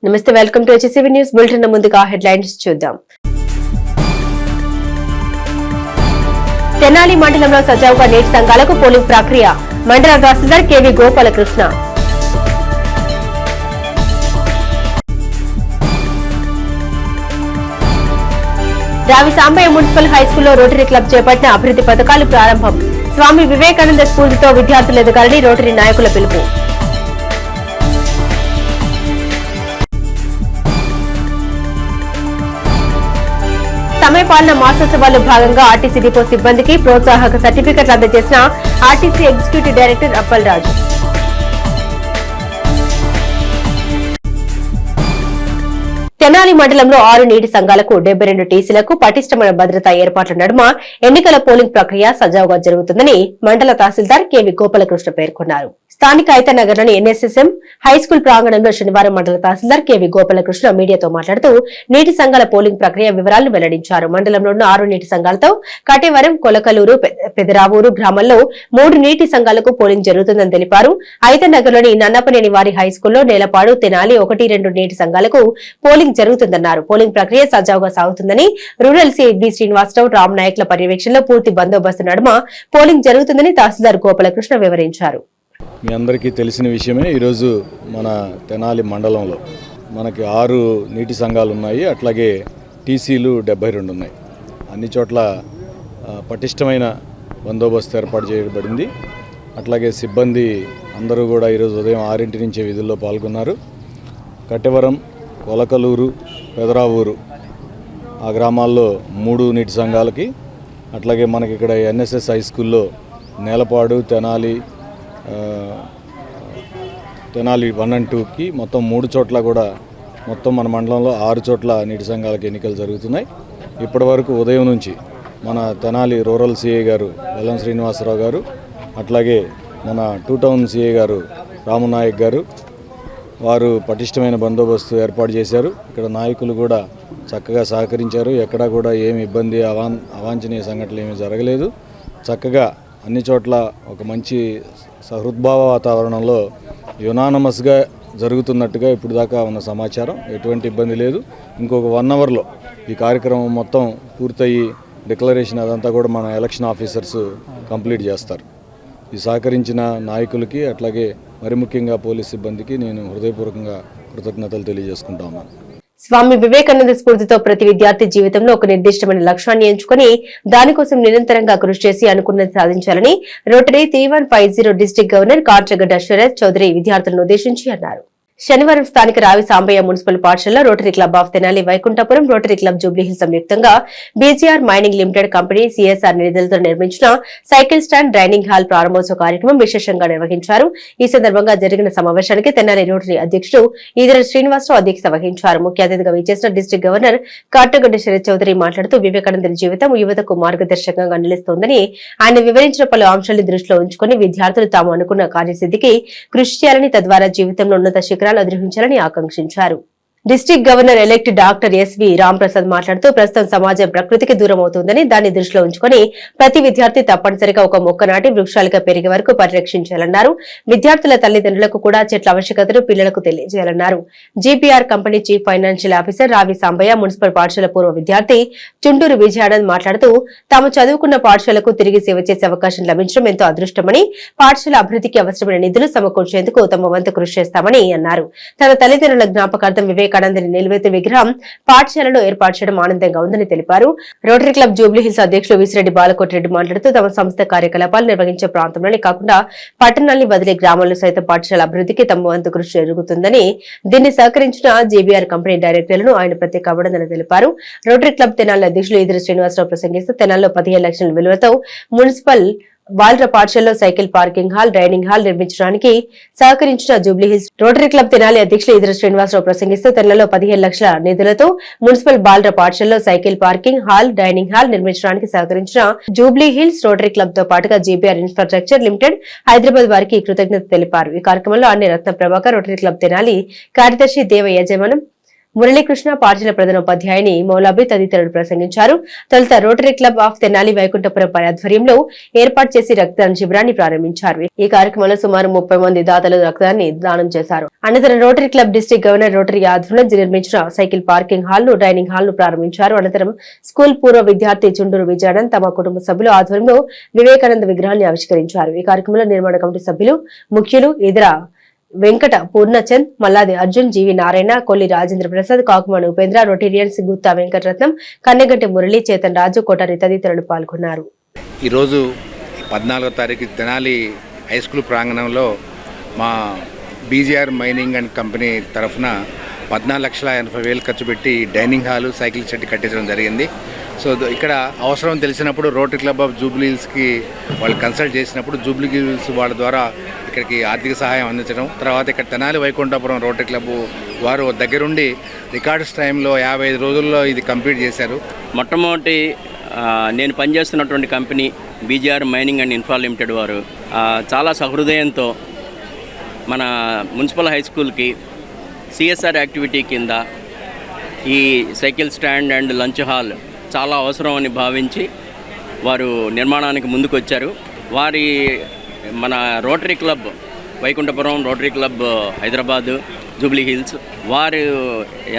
నమస్తే, welcome to HCV news bulletin. ముందుగా headlines చూద్దాం. తెనాలి మండలంలో సజావుగా నేటి సంఘాలకు పోలింగ్ ప్రక్రియ. మండల తహసీల్దార్ కేవి గోపాలకృష్ణ. రావి సాంబయ్య మున్సిపల్ హైస్కూల్లో రోటరీ క్లబ్ చేపట్టిన అభివృద్ధి పథకాలు ప్రారంభం. స్వామి వివేకానంద స్ఫూర్తితో విద్యార్థులు ఎదగాలని రోటరీ నాయకుల పిలుపు. సమయపాలన మాసోత్సవాల్లో భాగంగా ఆర్టీసీ డిపో సిబ్బందికి ప్రోత్సాహక సర్టిఫికెట్లు అందజేసిన RTC executive director Appalaraju. Tenali మండలంలో 6 నీటి సంఘాలకు 72 టీసీలకు పటిష్టమైన భద్రతా ఏర్పాట్ల నడుమ ఎన్నికల పోలింగ్ ప్రక్రియ సజావుగా జరుగుతుందని మండల తహసీల్దార్ కేవి గోపాలకృష్ణ పేర్కొన్నారు. స్థానిక ఐతనగర్లోని NSSM హైస్కూల్ ప్రాంగణంలో శనివారం మండల తహసీల్దార్ కేవి గోపాలకృష్ణ మీడియాతో మాట్లాడుతూ నీటి సంఘాల పోలింగ్ ప్రక్రియ వివరాలను వెల్లడించారు. మండలంలో ఉన్న 6 నీటి సంఘాలతో కటేవరం, కొలకలూరు, పెదరావూరు గ్రామాల్లో 3 నీటి సంఘాలకు పోలింగ్ జరుగుతుందని తెలిపారు. ఐతనగర్లోని నన్నపనేని వారి హైస్కూల్లో నేలపాడు, తెనాలి 1-2 నీటి సంఘాలకు పోలింగ్ జరుగుతుందన్నారు. పోలింగ్ ప్రక్రియ సజావుగా సాగుతుందని rural CI B Srinivasarao, Ram నాయక్ల పర్యవేక్షణలో పూర్తి బందోబస్తు నడుమ పోలింగ్ జరుగుతుందని తహసీల్దార్ గోపాలకృష్ణ వివరించారు. మీ అందరికీ తెలిసిన విషయమే, ఈరోజు మన తెనాలి మండలంలో మనకి 6 నీటి సంఘాలు ఉన్నాయి. అట్లాగే టీసీలు 72 ఉన్నాయి. అన్ని చోట్ల పటిష్టమైన బందోబస్తు ఏర్పాటు చేయబడింది. అట్లాగే సిబ్బంది అందరూ కూడా ఈరోజు ఉదయం 6 నుంచే విధుల్లో పాల్గొన్నారు. కట్టెవరం, కొలకలూరు, పెదరావూరు ఆ గ్రామాల్లో 3 నీటి సంఘాలకి, అట్లాగే మనకి ఇక్కడ NSS హై స్కూల్లో నేలపాడు, తెనాలి 1 and 2కి మొత్తం 3 చోట్ల కూడా మొత్తం మన మండలంలో 6 చోట్ల నీటి సంఘాలకు ఎన్నికలు జరుగుతున్నాయి. ఇప్పటి వరకు ఉదయం నుంచి మన తెనాలి రూరల్ సిఐ గారు వెల్లం శ్రీనివాసరావు గారు, అట్లాగే మన 2 టౌన్ సిఐ గారు రామనాయక్ గారు వారు పటిష్టమైన బందోబస్తు ఏర్పాటు చేశారు. ఇక్కడ నాయకులు కూడా చక్కగా సహకరించారు. ఎక్కడా కూడా ఏమి ఇబ్బంది, అవాంఛనీయ సంఘటనలు ఏమీ జరగలేదు. చక్కగా అన్ని చోట్ల ఒక మంచి సహృద్భావ వాతావరణంలో యునానమస్గా జరుగుతున్నట్టుగా ఇప్పుడు దాకా ఉన్న సమాచారం. ఎటువంటి ఇబ్బంది లేదు. ఇంకొక 1 అవర్లో ఈ కార్యక్రమం మొత్తం పూర్తయి డిక్లరేషన్ అదంతా కూడా మన ఎలక్షన్ ఆఫీసర్స్ కంప్లీట్ చేస్తారు. ఈ సహకరించిన నాయకులకి, అట్లాగే మరి ముఖ్యంగా పోలీస్ సిబ్బందికి నేను హృదయపూర్వకంగా కృతజ్ఞతలు తెలియజేసుకుంటా ఉన్నాను. స్వామి వివేకానంద స్ఫూర్తితో ప్రతి విద్యార్థి జీవితంలో ఒక నిర్దిష్టమైన లక్ష్యాన్ని ఎంచుకుని దానికోసం నిరంతరంగా కృషి చేసి అనుకున్నది సాధించాలని Rotary 3150 district governor Katragadda Sarath Chowdary విద్యార్థులను ఉద్దేశించి అన్నారు. శనివారం స్థానిక రావి సాంబయ్య మున్సిపల్ పాఠశాలలో Rotary club of Tenali, Vaikunthapuram, Rotary club Jubilee Hills సంయుక్తంగా BGR mining limited company CSR నిధులతో నిర్మించిన సైకిల్ స్టాండ్, డైనింగ్ హాల్ ప్రారంభోత్సవ కార్యక్రమం విశేషంగా నిర్వహించారు. ఈ సందర్భంగా జరిగిన సమావేశానికి తెనాలి రోటరీ అధ్యక్షుడు ఈదర శ్రీనివాసరావు అధ్యక్షత వహించారు. ముఖ్య అతిథిగా విచ్చేసిన డిస్ట్రిక్ట్ గవర్నర్ కాట్రగడ్డ శరత్ చౌదరి మాట్లాడుతూ వివేకానంద జీవితం యువతకు మార్గదర్శకంగా నిలుస్తోందని ఆయన వివరించిన పలు అంశాలను దృష్టిలో ఉంచుకుని విద్యార్థులు తాము అనుకున్న కార్యసిద్ధికి కృషి చేయాలని, తద్వారా జీవితంలో ఉన్నత శిఖరాలు అధిరోహించాలని ఆకాంక్షించారు. District governor elect doctor SV Ramprasad మాట్లాడుతూ ప్రస్తుతం సమాజం ప్రకృతికి దూరం అవుతుందని, దాన్ని దృష్టిలో ఉంచుకొని ప్రతి విద్యార్థి తప్పనిసరిగా ఒక మొక్క నాటి వృక్షాలుగా పెరిగే వరకు పరిరక్షించాలన్నారు. విద్యార్థుల తల్లిదండ్రులకు కూడా చెట్ల ఆవశ్యకతను పిల్లలకు తెలియజేయాలన్నారు. GPR company chief financial officer రావి సాంబయ్య మున్సిపల్ పాఠశాల పూర్వ విద్యార్థి చుండూరు విజయానంద్ మాట్లాడుతూ తాము చదువుకున్న పాఠశాలకు తిరిగి సేవ చేసే అవకాశం లభించడం ఎంతో అదృష్టమని, పాఠశాల అభివృద్ధికి అవసరమైన నిధులు సమకూర్చేందుకు తమ వంతు కృషి చేస్తామని అన్నారు. తన తల్లిదండ్రుల జ్ఞాపకార్థం వివేకానందని నిలువెత్తు విగ్రహం పాఠశాలలో ఏర్పాటు చేయడం ఆనందంగా ఉందని తెలిపారు. రోటరీ క్లబ్ జూబ్లీహిల్స్ అధ్యక్షులు విసిరెడ్డి బాలకోటిరెడ్డి మాట్లాడుతూ తమ సంస్థ కార్యకలాపాలు నిర్వహించే ప్రాంతంలోనే కాకుండా పట్టణాన్ని వదిలే గ్రామాల్లో సైతం పాఠశాల అభివృద్ధికి తమ వంతు కృషి జరుగుతుందని, దీన్ని సహకరించిన JBR కంపెనీ డైరెక్టర్లను ఆయన ప్రత్యేక అభినందనలు తెలిపారు. రోటరీ క్లబ్ తెనాలి అధ్యక్షులు ఈదర శ్రీనివాసరావు ప్రసంగిస్తూ తెనాల్లో 15 లక్షల విలువతో మున్సిపల్ బాలుర పాఠశాలలో cycle parking hall, dining hall నిర్మించడానికి సహకరించిన జూబ్లీహిల్స్ రోటరీ క్లబ్ తెనాలి అధ్యక్షులు ఈదర శ్రీనివాసరావు ప్రసంగిస్తూ తెనాలిలో 15 లక్షల నిధులతో మున్సిపల్ బాలుర పాఠశాలలో cycle parking hall, dining hall నిర్మించడానికి సహకరించిన జూబ్లీహిల్స్ రోటరీ క్లబ్ తో పాటుగా JBR ఇన్ఫ్రాస్ట్రక్చర్ లిమిటెడ్ హైదరాబాద్ వారికి కృతజ్ఞత తెలిపారు. ఈ కార్యక్రమంలో అన్ని రత్న ప్రభాకర్, రోటరీ క్లబ్ తెనాలి కార్యదర్శి దేవ యజమానం, మురళీకృష్ణ పాఠశాల ప్రధానోపాధ్యాయుని మౌలాబి తదితరులు ప్రసంగించారు. తొలుత rotary club of Tenali Vaikunthapuram పరి ఆధ్వర్యంలో ఏర్పాటు చేసి రక్తదాన శిబిరాన్ని ప్రారంభించారు. ఈ కార్యక్రమంలో సుమారు 30 మంది దాతలు రక్తదాన్ని దానం చేశారు. అనంతరం rotary club district governor rotary ఆధ్వర్యంలో నిర్మించిన సైకిల్ పార్కింగ్ హాల్ ను డైనింగ్ హాల్ ను ప్రారంభించారు. అనంతరం స్కూల్ పూర్వ విద్యార్థి చుండూరు విజయానంద్ తమ కుటుంబ సభ్యుల ఆధ్వర్యంలో వివేకానంద విగ్రహాన్ని ఆవిష్కరించారు. ఈ కార్యక్రమంలో నిర్మాణ కమిటీ సభ్యులు ముఖ్యులు ఇతర వెంకట పూర్ణచంద్, మల్లాది అర్జున్, జీవి నారాయణ, కొల్లి రాజేంద్ర ప్రసాద్, కాకుమాన్ ఉపేంద్ర, రొటేరియన్స్ గుత్తా వెంకటరత్నం, కన్నెగంటి మురళి, చేతన్ రాజు, కోటారి తదితరులు పాల్గొన్నారు. ఈరోజు 14వ తారీఖు తెనాలి హై స్కూల్ ప్రాంగణంలో మా బీజీఆర్ మైనింగ్ అండ్ కంపెనీ తరఫున 14,80,000 ఖర్చు పెట్టి డైనింగ్ హాలు, సైకిల్ షెడ్ కట్టించడం జరిగింది. సో ఇక్కడ అవసరం తెలిసినప్పుడు రోటరీ క్లబ్ ఆఫ్ జూబ్లీ హిల్స్కి వాళ్ళు కన్సల్ట్ చేసినప్పుడు జూబ్లీ హిల్స్ వాళ్ళ ద్వారా ఇక్కడికి ఆర్థిక సహాయం అందించడం, తర్వాత ఇక్కడ తెనాలి వైకుంఠపురం రోటరీ క్లబ్ వారు దగ్గరుండి రికార్డ్స్ టైంలో 55 రోజుల్లో ఇది కంప్లీట్ చేశారు. మొట్టమొదటి నేను పనిచేస్తున్నటువంటి company BGR mining and infra limited వారు చాలా సహృదయంతో మన మున్సిపల్ హై స్కూల్కి సిఎస్ఆర్ యాక్టివిటీ కింద ఈ cycle stand and lunch hall చాలా అవసరం అని భావించి వారు నిర్మాణానికి ముందుకు వచ్చారు. వారి మన rotary club Vaikunthapuram, Rotary club Hyderabad, Jubilee hills వారు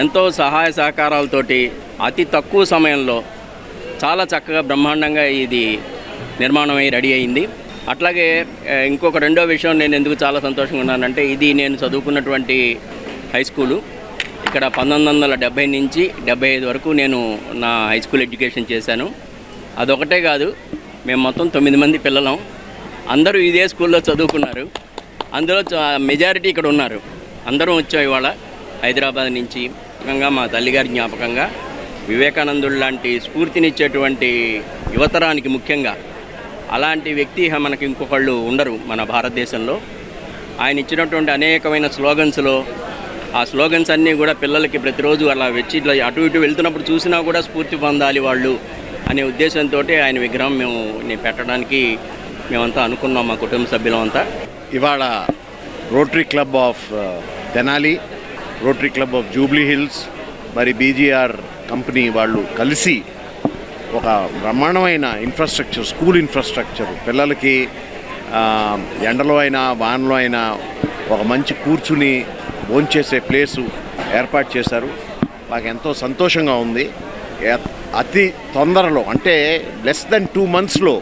ఎంతో సహాయ సహకారాలతోటి అతి తక్కువ సమయంలో చాలా చక్కగా బ్రహ్మాండంగా ఇది నిర్మాణం అయి రెడీ అయింది. అట్లాగే ఇంకొక రెండో విషయం నేను ఎందుకు చాలా సంతోషంగా ఉన్నానంటే, ఇది నేను చదువుకున్నటువంటి హై స్కూలు. ఇక్కడ 1970 నుంచి 75 వరకు నేను నా హై స్కూల్ ఎడ్యుకేషన్ చేశాను. అదొకటే కాదు, మేము మొత్తం 9 మంది పిల్లలం, అందరూ ఇదే స్కూల్లో చదువుకున్నారు. అందులో మెజారిటీ ఇక్కడ ఉన్నారు. అందరం వచ్చాం ఇవాళ హైదరాబాద్ నుంచి. ముఖ్యంగా మా తల్లిగారి జ్ఞాపకంగా వివేకానందుడు లాంటి స్ఫూర్తినిచ్చేటువంటి యువతరానికి ముఖ్యంగా అలాంటి వ్యక్తి మనకి ఇంకొకళ్ళు ఉండరు మన భారతదేశంలో. ఆయన ఇచ్చినటువంటి అనేకమైన స్లోగన్స్లో ఆ స్లోగన్స్ అన్నీ కూడా పిల్లలకి ప్రతిరోజు అలా వచ్చి ఇట్లా అటు ఇటు వెళ్తున్నప్పుడు చూసినా కూడా స్ఫూర్తి పొందాలి వాళ్ళు అనే ఉద్దేశంతో ఆయన విగ్రహం నేను పెట్టడానికి మేమంతా అనుకున్నాం, మా కుటుంబ సభ్యులం అంతా. ఇవాళ rotary club of Tenali, rotary club of Jubilee hills, మరి బీజీఆర్ కంపెనీ వాళ్ళు కలిసి ఒక బ్రహ్మాండమైన ఇన్ఫ్రాస్ట్రక్చర్, స్కూల్ ఇన్ఫ్రాస్ట్రక్చర్, పిల్లలకి ఎండలో అయినా వానలో అయినా ఒక మంచి కూర్చుని భోంచేసే ప్లేసు ఏర్పాటు చేశారు. నాకు ఎంతో సంతోషంగా ఉంది. అతి తొందరలో అంటే లెస్ దెన్ 2 monthsలో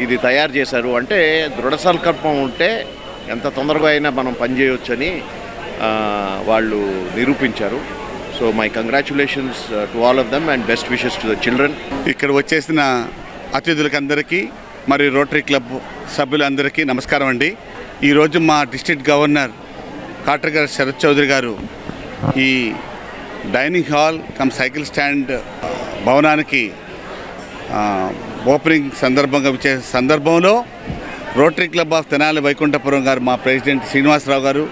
ఇది తయారు చేశారు. అంటే దృఢ సంకల్పం ఉంటే ఎంత తొందరగా అయినా మనం పనిచేయవచ్చని వాళ్ళు నిరూపించారు. So my congratulations to all of them and best wishes to the children. ఇక్కడ వచ్చేసిన అతిథులకందరికీ మరియు రోటరీ క్లబ్ సభ్యులందరికీ నమస్కారం అండి. ఈరోజు మా డిస్ట్రిక్ట్ గవర్నర్ కాట్రగర్ శరత్ చౌదరి గారు ఈ dining hall come cycle stand భవనానికి ఓపెనింగ్ సందర్భంలో rotary club of Tenali Vaikunthapuram గారు, మా ప్రెసిడెంట్ శ్రీనివాసరావు గారు,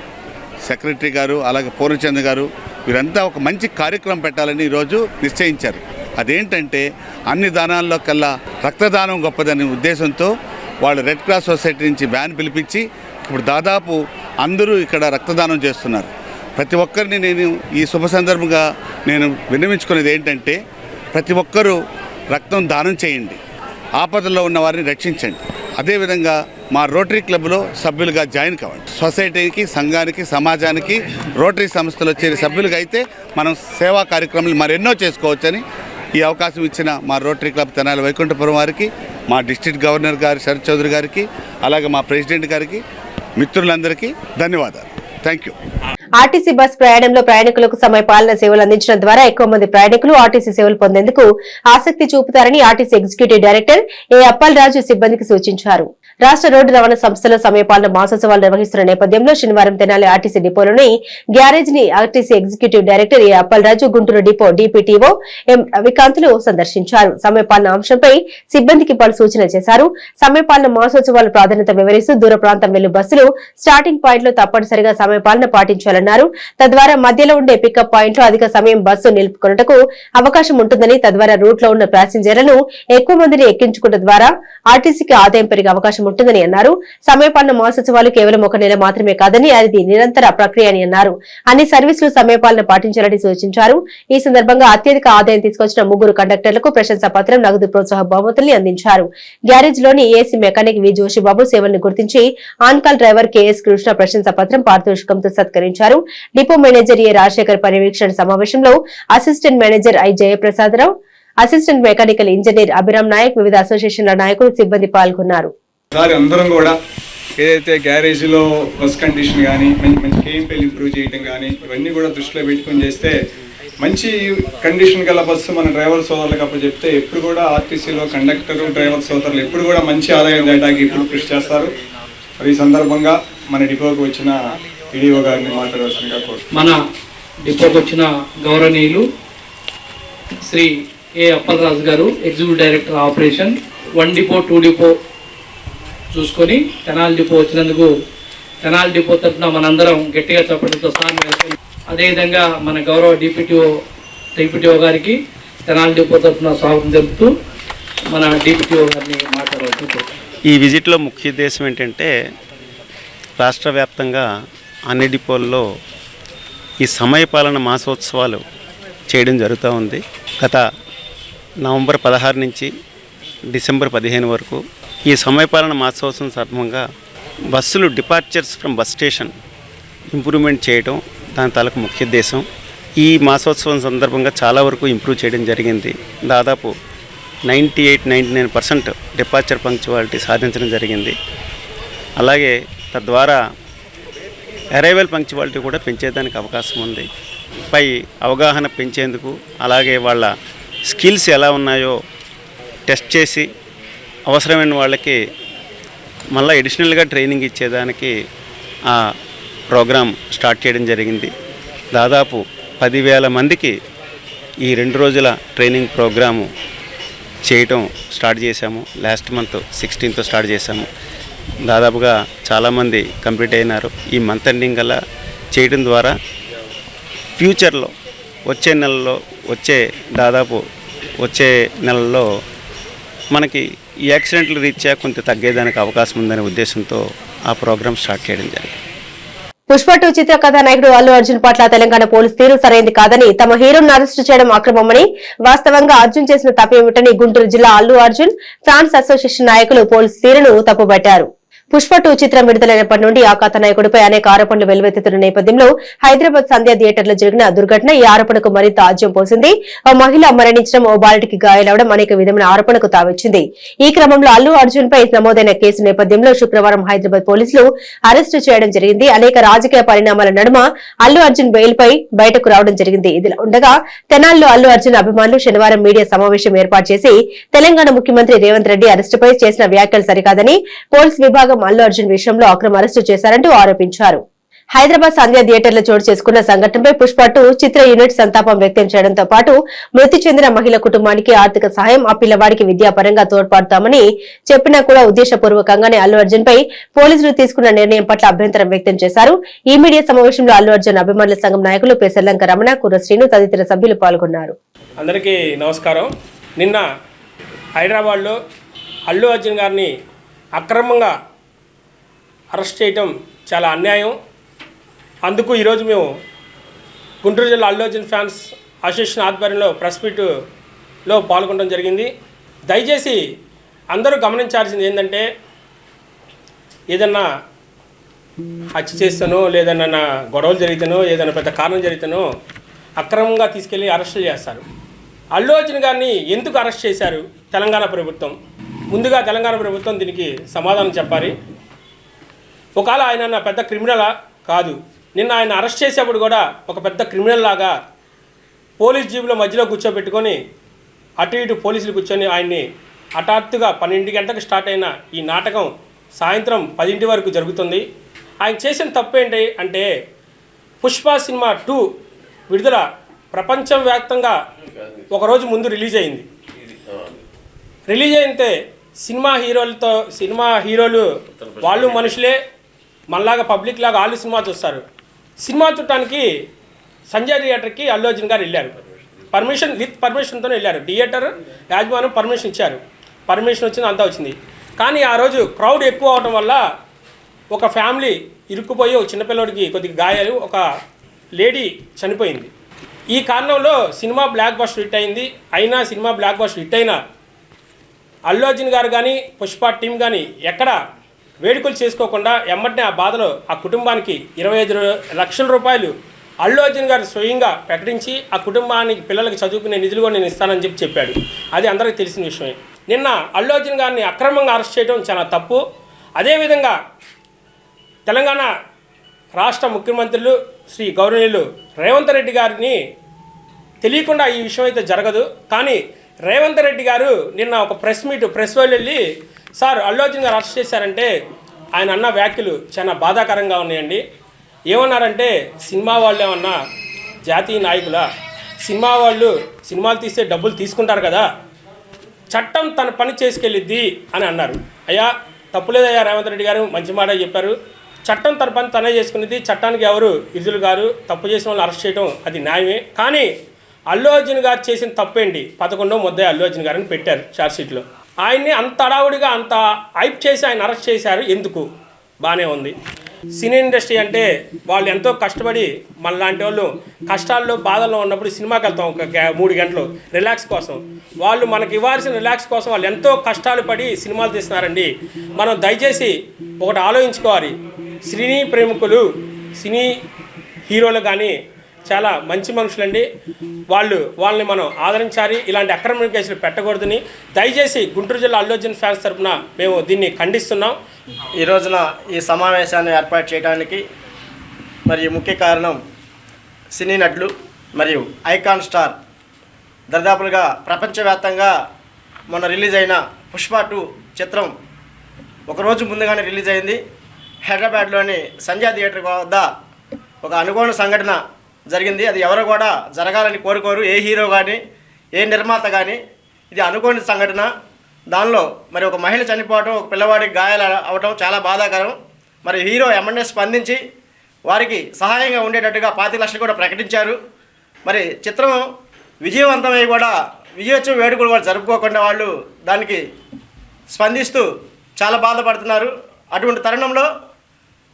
సెక్రటరీ గారు, అలాగే పూర్ణచంద్ గారు వీరంతా ఒక మంచి కార్యక్రమం పెట్టాలని ఈరోజు నిశ్చయించారు. అదేంటంటే అన్ని దానాల్లో కల్లా రక్తదానం గొప్పదనే ఉద్దేశంతో వాళ్ళు రెడ్ క్రాస్ సొసైటీ నుంచి వ్యాన్ పిలిపించి ఇప్పుడు దాదాపు అందరూ ఇక్కడ రక్తదానం చేస్తున్నారు. ప్రతి ఒక్కరిని నేను ఈ శుభ సందర్భంగా నేను విన్నవించుకునేది ఏంటంటే, ప్రతి ఒక్కరూ రక్తం దానం చేయండి, ఆపదల్లో ఉన్న వారిని రక్షించండి. అదేవిధంగా మా రోటరీ క్లబ్లో సభ్యులుగా జాయిన్ కావండి. సొసైటీకి, సంఘానికి, సమాజానికి రోటరీ సంస్థలో చేరే సభ్యులుగా అయితే మనం సేవా కార్యక్రమాలు మరెన్నో చేసుకోవచ్చని ఈ అవకాశం ఇచ్చిన మా రోటరీ క్లబ్ తెనాలి వైకుంఠపురం వారికి, మా డిస్ట్రిక్ట్ గవర్నర్ గారు శరత్ చౌదరి గారికి, అలాగే మా ప్రెసిడెంట్ గారికి, మిత్రులందరికీ ధన్యవాదాలు. Thank you. ఆర్టీసీ బస్ ప్రయాణంలో ప్రయాణికులకు సమయపాలన సేవలు అందించడం ద్వారా ఎక్కువ మంది ప్రయాణికులు ఆర్టీసీ సేవలు పొందేందుకు ఆసక్తి చూపుతారని ఆర్టీసీ ఎగ్జిక్యూటివ్ డైరెక్టర్ ఏ అప్పలరాజు సిబ్బందికి సూచించారు. రాష్ట్ర రోడ్డు రవాణా సంస్థలో సమయపాలన మాసోత్సవాలు నిర్వహిస్తున్న నేపథ్యంలో శనివారం తెనాలి ఆర్టీసీ డిపోలోని గ్యారేజ్ ని ఆర్టీసీ ఎగ్జిక్యూటివ్ డైరెక్టర్ ఏ అప్పలరాజు, గుంటూరు డిపో డిపిటిఓ ఎం రవికాంతులు సందర్శించారు. సమయపాలన అంశంపై సిబ్బందికి పలు సూచనలు చేశారు. సమయపాలన మాసోత్సవాల ప్రాధాన్యత వివరిస్తూ దూర ప్రాంతం వెళ్లు బస్సులు స్టార్టింగ్ పాయింట్ లో తప్పనిసరిగా సమయపాలన పాటించాలన్నారు. తద్వారా మధ్యలో ఉండే పికప్ పాయింట్ లో అధిక సమయం బస్సు నిలుపుకొనుటకు అవకాశం ఉంటుందని, తద్వారా రూట్ లో ఉన్న ప్యాసింజర్లను ఎక్కువ మందిని ఎక్కించుకోవడం ద్వారా ఆర్టీసీకి ఆదాయం పెరిగే అవకాశం ఉంటుందని అన్నారు. సమయపాలన మాసోత్సవాలు కేవలం ఒక నెల మాత్రమే కాదని అది నిరంతర ప్రక్రియ అని అన్నారు. అన్ని సర్వీసులు సమయపాలన పాటించాలని సూచించారు. ఈ సందర్భంగా అత్యధిక ఆదాయం తీసుకొచ్చిన 3 కండక్టర్లకు ప్రశంసా పత్రం, నగదు ప్రోత్సాహ బహుమతుల్ని అందించారు. గ్యారేజ్ లోని ఏసీ మెకానిక్ వి జోషిబాబు సేవలను గుర్తించి on call driver KS Krishna ప్రశంసా పత్రం, పారితోషికంతో సత్కరించారు. డిపో మేనేజర్ ఏ రాజశేఖర్ పర్యవేక్షణ సమావేశంలో assistant manager I Jayaprasadarao, assistant mechanical engineer Abhiram Nayak, వివిధ అసోసియేషన్ల నాయకులు, సిబ్బంది పాల్గొన్నారు. అందరం కూడా ఏదైతే గ్యారేజ్లో బస్ కండిషన్ కానీ మంచి కేఎంపీలు ఇంప్రూవ్ చేయడం కానీ ఇవన్నీ కూడా దృష్టిలో పెట్టుకుని చేస్తే మంచి కండిషన్ గల బస్సు మన డ్రైవర్ సోదరులకు అప్పచెప్తే ఎప్పుడు కూడా ఆర్టీసీలో కండక్టర్ డ్రైవర్ సోదరులు ఎప్పుడు కూడా మంచి ఆదాయం తేటానికి ఇప్పుడు కృషి చేస్తారు. మరి ఈ సందర్భంగా మన డిపోకి వచ్చిన ఈడీఓ గారిని మాట్లాడవలసిందిగా కోరుతున్నాను. మన డిపోకి వచ్చిన గౌరవనీయులు శ్రీ ఏ అప్పలరాజు గారు, executive director operation, 1 depot 2 depot చూసుకొని తెనాలి డిపో వచ్చినందుకు తెనాలి డిపో తరఫున మనందరం గట్టిగా చెప్పడంతో సార్, అదేవిధంగా మన గౌరవ డిప్యూటీఓ గారికి తెనాలి డిపో తరఫున స్వాగతం తెలుపుతూ మన డిప్యూటీఓ గారిని మాట్లాడవచ్చు. ఈ విజిట్లో ముఖ్య ఉద్దేశం ఏంటంటే రాష్ట్ర వ్యాప్తంగా అన్ని డిపోల్లో ఈ సమయపాలన మాసోత్సవాలు చేయడం జరుగుతూ ఉంది. గత నవంబర్ 16 నుంచి డిసెంబర్ 15 వరకు ఈ సమయపాలన మాసోత్సవం సందర్భంగా బస్సులు departures from bus station improvement చేయడం దాని తాలూకు ముఖ్య ఉద్దేశం. ఈ మాసోత్సవం సందర్భంగా చాలా వరకు ఇంప్రూవ్ చేయడం జరిగింది. దాదాపు 98-99% డిపార్చర్ పంక్చువాలిటీ సాధించడం జరిగింది. అలాగే తద్వారా అరైవల్ పంక్చువాలిటీ కూడా పెంచేదానికి అవకాశం ఉంది. పై అవగాహన పెంచేందుకు, అలాగే వాళ్ళ స్కిల్స్ ఎలా ఉన్నాయో టెస్ట్ చేసి అవసరమైన వాళ్ళకి మళ్ళీ అడిషనల్గా ట్రైనింగ్ ఇచ్చేదానికి ఆ ప్రోగ్రాం స్టార్ట్ చేయడం జరిగింది. దాదాపు 10,000 మందికి ఈ 2 రోజుల ట్రైనింగ్ ప్రోగ్రాము చేయటం స్టార్ట్ చేశాము. లాస్ట్ మంత్ 16th స్టార్ట్ చేశాము. దాదాపుగా చాలామంది కంప్లీట్ అయినారు. ఈ మంత్ ఎండింగ్ అలా చేయడం ద్వారా ఫ్యూచర్లో వచ్చే నెలలో మనకి ఈ యాక్సిడెంట్లు రీత్యా కొంత తగ్గేదానికి అవకాశం ఉందనే ఉద్దేశంతో ఆ ప్రోగ్రాం స్టార్ట్ చేయడం జరిగింది. పుష్ప 2 చిత్ర కథానాయకుడు అల్లు అర్జున్ పట్ల తెలంగాణ పోలీసు తీరు సరైంది కాదని, తమ హీరోను అరెస్టు చేయడం అక్రమమని, వాస్తవంగా అర్జున్ చేసిన తప్పేమిటని గుంటూరు జిల్లా అల్లు అర్జున్ ఫ్యాన్స్ అసోసియేషన్ నాయకులు పోలీసు తీరును తప్పుబట్టారు. పుష్ప 2 చిత్రం విడుదలైనప్పటి నుండి ఆ కథానాయకుడిపై అనేక ఆరోపణలు వెలువెత్తుతున్న నేపథ్యంలో హైదరాబాద్ సంధ్య థియేటర్లో జరిగిన దుర్ఘటన ఈ ఆరోపణకు మరింత ఆజ్యం పోసింది. ఓ మహిళ మరణించడం, ఓ బాలిటికి గాయాలవడం అనేక విధమైన ఆరోపణలకు తావిచ్చింది. ఈ క్రమంలో అల్లు అర్జున్ పై నమోదైన కేసు నేపథ్యంలో శుక్రవారం హైదరాబాద్ పోలీసులు అరెస్టు చేయడం జరిగింది. అనేక రాజకీయ పరిణామాల నడుమ అల్లు అర్జున్ బెయిల్ పై బయటకు రావడం జరిగింది. ఇదిలా ఉండగా తెనాలిలో అల్లు అర్జున్ అభిమానులు శనివారం మీడియా సమావేశం ఏర్పాటు చేసి తెలంగాణ ముఖ్యమంత్రి రేవంత్ రెడ్డి అరెస్టుపై చేసిన వ్యాఖ్యలు సరికాదని, పోలీసు విభాగం అల్లు అర్జున్ విషయంలో అక్రమ అరెస్టు చేశారంటూ ఆరోపించారు. హైదరాబాద్ సంధ్య థియేటర్లో చోటు చేసుకున్న సంఘటనపై పుష్ప 2 చిత్ర యూనిట్ సంతాపం వ్యక్తం చేయడంతో పాటు మృతి చెందిన మహిళ కుటుంబానికి ఆర్థిక సహాయం, ఆ పిల్లవాడికి విద్యాపరంగా తోడ్పడతామని చెప్పినా కూడా ఉద్దేశపూర్వకంగానే అల్లు అర్జున్ పై పోలీసులు తీసుకున్న నిర్ణయం పట్ల అభ్యంతరం వ్యక్తం చేశారు. ఈ మీడియా సమావేశంలో అల్లు అర్జున్ అభిమానుల సంఘం నాయకులు పెసర్లంక రమణ, కుర్ర శ్రీను తదితర సభ్యులు పాల్గొన్నారు. అందరికీ నమస్కారం. నిన్న హైదరాబాద్లో అల్లు అర్జున్ గారిని అక్రమంగా అరెస్ట్ చేయటం చాలా అన్యాయం. అందుకు ఈరోజు మేము గుంటూరు జిల్లా అల్లు అర్జున్ ఫ్యాన్స్ అసోసియేషన్ ఆధ్వర్యంలో ప్రెస్ మీట్లో పాల్గొనడం జరిగింది. దయచేసి అందరూ గమనించాల్సింది ఏంటంటే, ఏదన్నా హత్య చేస్తానో, లేదన్నా గొడవలు జరిగితేనో, ఏదైనా పెద్ద కారణం జరిగితేనో అక్రమంగా తీసుకెళ్ళి అరెస్టులు చేస్తారు. అల్లు అర్జున్ గారిని ఎందుకు అరెస్ట్ చేశారు తెలంగాణ ప్రభుత్వం? ముందుగా తెలంగాణ ప్రభుత్వం దీనికి సమాధానం చెప్పాలి. ఒకవేళ ఆయన పెద్ద క్రిమినలా? కాదు. నిన్న ఆయన అరెస్ట్ చేసేప్పుడు కూడా ఒక పెద్ద క్రిమినల్ లాగా పోలీస్ జీబుల మధ్యలో కూర్చోబెట్టుకొని అటు ఇటు పోలీసులు కూర్చొని ఆయన్ని హఠాత్తుగా 12 గంటలకు స్టార్ట్ అయిన ఈ నాటకం సాయంత్రం 10 వరకు జరుగుతుంది. ఆయన చేసిన తప్పు ఏంటి అంటే, పుష్ప సినిమా 2 విడుదల ప్రపంచవ్యాప్తంగా ఒకరోజు ముందు రిలీజ్ అయింది. రిలీజ్ అయితే సినిమా హీరోలు వాళ్ళు మనుషులే, మనలాగా పబ్లిక్ లాగా వాళ్ళు సినిమా చూస్తారు. సినిమా చూడటానికి సంజయ్ థియేటర్కి అల్లు అర్జున్ గారు వెళ్ళారు. పర్మిషన్తో వెళ్ళారు. థియేటర్ యాజమాన్యం పర్మిషన్ ఇచ్చారు. పర్మిషన్ వచ్చింది, అంతా వచ్చింది. కానీ ఆ రోజు క్రౌడ్ ఎక్కువ అవడం వల్ల ఒక ఫ్యామిలీ ఇరుక్కుపోయి ఒక చిన్నపిల్లడికి కొద్దిగా గాయాలు, ఒక లేడీ చనిపోయింది. ఈ కారణంలో సినిమా బ్లాక్ బస్టర్ హిట్ అయింది. అయినా సినిమా బ్లాక్ బస్టర్ హిట్ అయినా అల్లు అర్జున్ గారు కానీ పుష్ప టీం కానీ ఎక్కడ వేడుకలు చేసుకోకుండా ఎమ్మటనే ఆ బాధలో ఆ కుటుంబానికి 25 లక్షల రూపాయలు అల్లు అర్జున్ గారు స్వయంగా ప్రకటించి ఆ కుటుంబానికి పిల్లలకి చదువుకునే నిధులు కూడా నేను ఇస్తానని చెప్పాడు. అది అందరికీ తెలిసిన విషయమే. నిన్న అల్లు అర్జున్ గారిని అక్రమంగా అరెస్ట్ చేయడం చాలా తప్పు. అదేవిధంగా తెలంగాణ రాష్ట్ర ముఖ్యమంత్రులు శ్రీ గౌరవనీయులు రేవంత్ రెడ్డి గారిని తెలియకుండా ఈ విషయం అయితే జరగదు. కానీ రేవంత్ రెడ్డి గారు నిన్న ఒక ప్రెస్ వాళ్ళు వెళ్ళి సార్ అల్లు అర్జున్ గారు అరెస్ట్ చేశారంటే ఆయన అన్న వ్యాఖ్యలు చాలా బాధాకరంగా ఉన్నాయండి. ఏమన్నారంటే సినిమా వాళ్ళు ఏమన్నా జాతీయ నాయకుల, సినిమా వాళ్ళు సినిమాలు తీస్తే డబ్బులు తీసుకుంటారు కదా, చట్టం తన పని చేసుకెళ్ళిద్ది అని అన్నారు. అయ్యా తప్పులేదయ్యా రేవంత్ రెడ్డి గారు, మంచి మాట చెప్పారు. చట్టం తన పని తనే చేసుకునేది, చట్టానికి ఎవరు విధులు గారు. తప్పు చేసిన వాళ్ళని అరెస్ట్ చేయడం అది న్యాయమే. కానీ అల్లు అర్జున్ గారు చేసిన తప్పేంటి? 11వ ముద్దాయి అల్లు అర్జున్ గారిని పెట్టారు ఛార్జ్షీట్లో. ఆయన్ని అంత అడావుడిగా అంత హైప్ చేసి ఆయన అరెస్ట్ చేశారు. ఎందుకు? బాగానే ఉంది. సినీ ఇండస్ట్రీ అంటే వాళ్ళు ఎంతో కష్టపడి మనలాంటి వాళ్ళు కష్టాల్లో బాధల్లో ఉన్నప్పుడు సినిమాకి వెళ్తాం ఒక 3 గంటలు రిలాక్స్ కోసం. వాళ్ళు మనకి ఇవ్వాల్సిన రిలాక్స్ కోసం వాళ్ళు ఎంతో కష్టాలు పడి సినిమాలు తీస్తున్నారండి. మనం దయచేసి ఒకటి ఆలోచించుకోవాలి. సినీ ప్రేమికులు, సినీ హీరోలు కానీ చాలా మంచి మనుషులండి. వాళ్ళని మనం ఆదరించాలి. ఇలాంటి అక్రమ కేసులు పెట్టకూడదని దయచేసి గుంటూరు జిల్లా అల్లు అర్జున్ ఫ్యాన్స్ తరఫున మేము దీన్ని ఖండిస్తున్నాం. ఈ రోజున ఈ సమావేశాన్ని ఏర్పాటు చేయడానికి మరియు ముఖ్య కారణం సినీ నటులు మరియు ఐకాన్ స్టార్ దరిదాపులుగా ప్రపంచవ్యాప్తంగా మొన్న రిలీజ్ అయిన పుష్ప 2 చిత్రం ఒకరోజు ముందుగానే రిలీజ్ అయింది. హైదరాబాద్లోని సంజయ్ థియేటర్ వద్ద ఒక అనుకోని సంఘటన జరిగింది. అది ఎవరు కూడా జరగాలని కోరుకోరు, ఏ హీరో కానీ ఏ నిర్మాత కానీ. ఇది అనుకోని సంఘటన. దానిలో మరి ఒక మహిళ చనిపోవడం, ఒక పిల్లవాడికి గాయాలు అవడం చాలా బాధాకరం. మరి హీరో ఎమ్మెల్యే స్పందించి వారికి సహాయంగా ఉండేటట్టుగా 25 లక్షలు కూడా ప్రకటించారు. మరి చిత్రం విజయవంతమై కూడా విజయోత్సవ వేడుకలు కూడా జరుపుకోకుండా వాళ్ళు దానికి స్పందిస్తూ చాలా బాధపడుతున్నారు. అటువంటి తరుణంలో